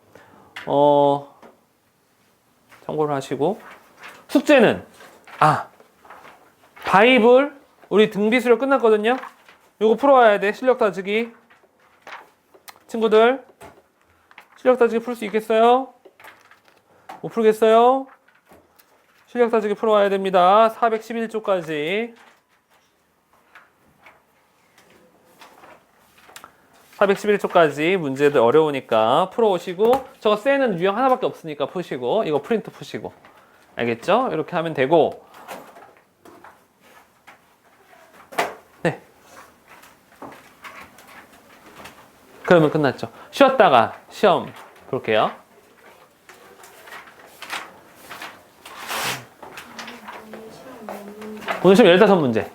숙제는 바이블 우리 등비수료 끝났거든요. 요거 풀어와야 돼. 실력 따지기. 친구들 실력 따지기 풀 수 있겠어요? 못 풀겠어요? 실력 따지기 풀어와야 됩니다. 411쪽까지 411쪽까지 문제들 어려우니까 풀어오시고 저거 쎄는 유형 하나밖에 없으니까 푸시고 이거 프린트 푸시고 알겠죠? 이렇게 하면 되고 네 그러면 끝났죠. 쉬었다가 시험 볼게요. 오늘 시험 15문제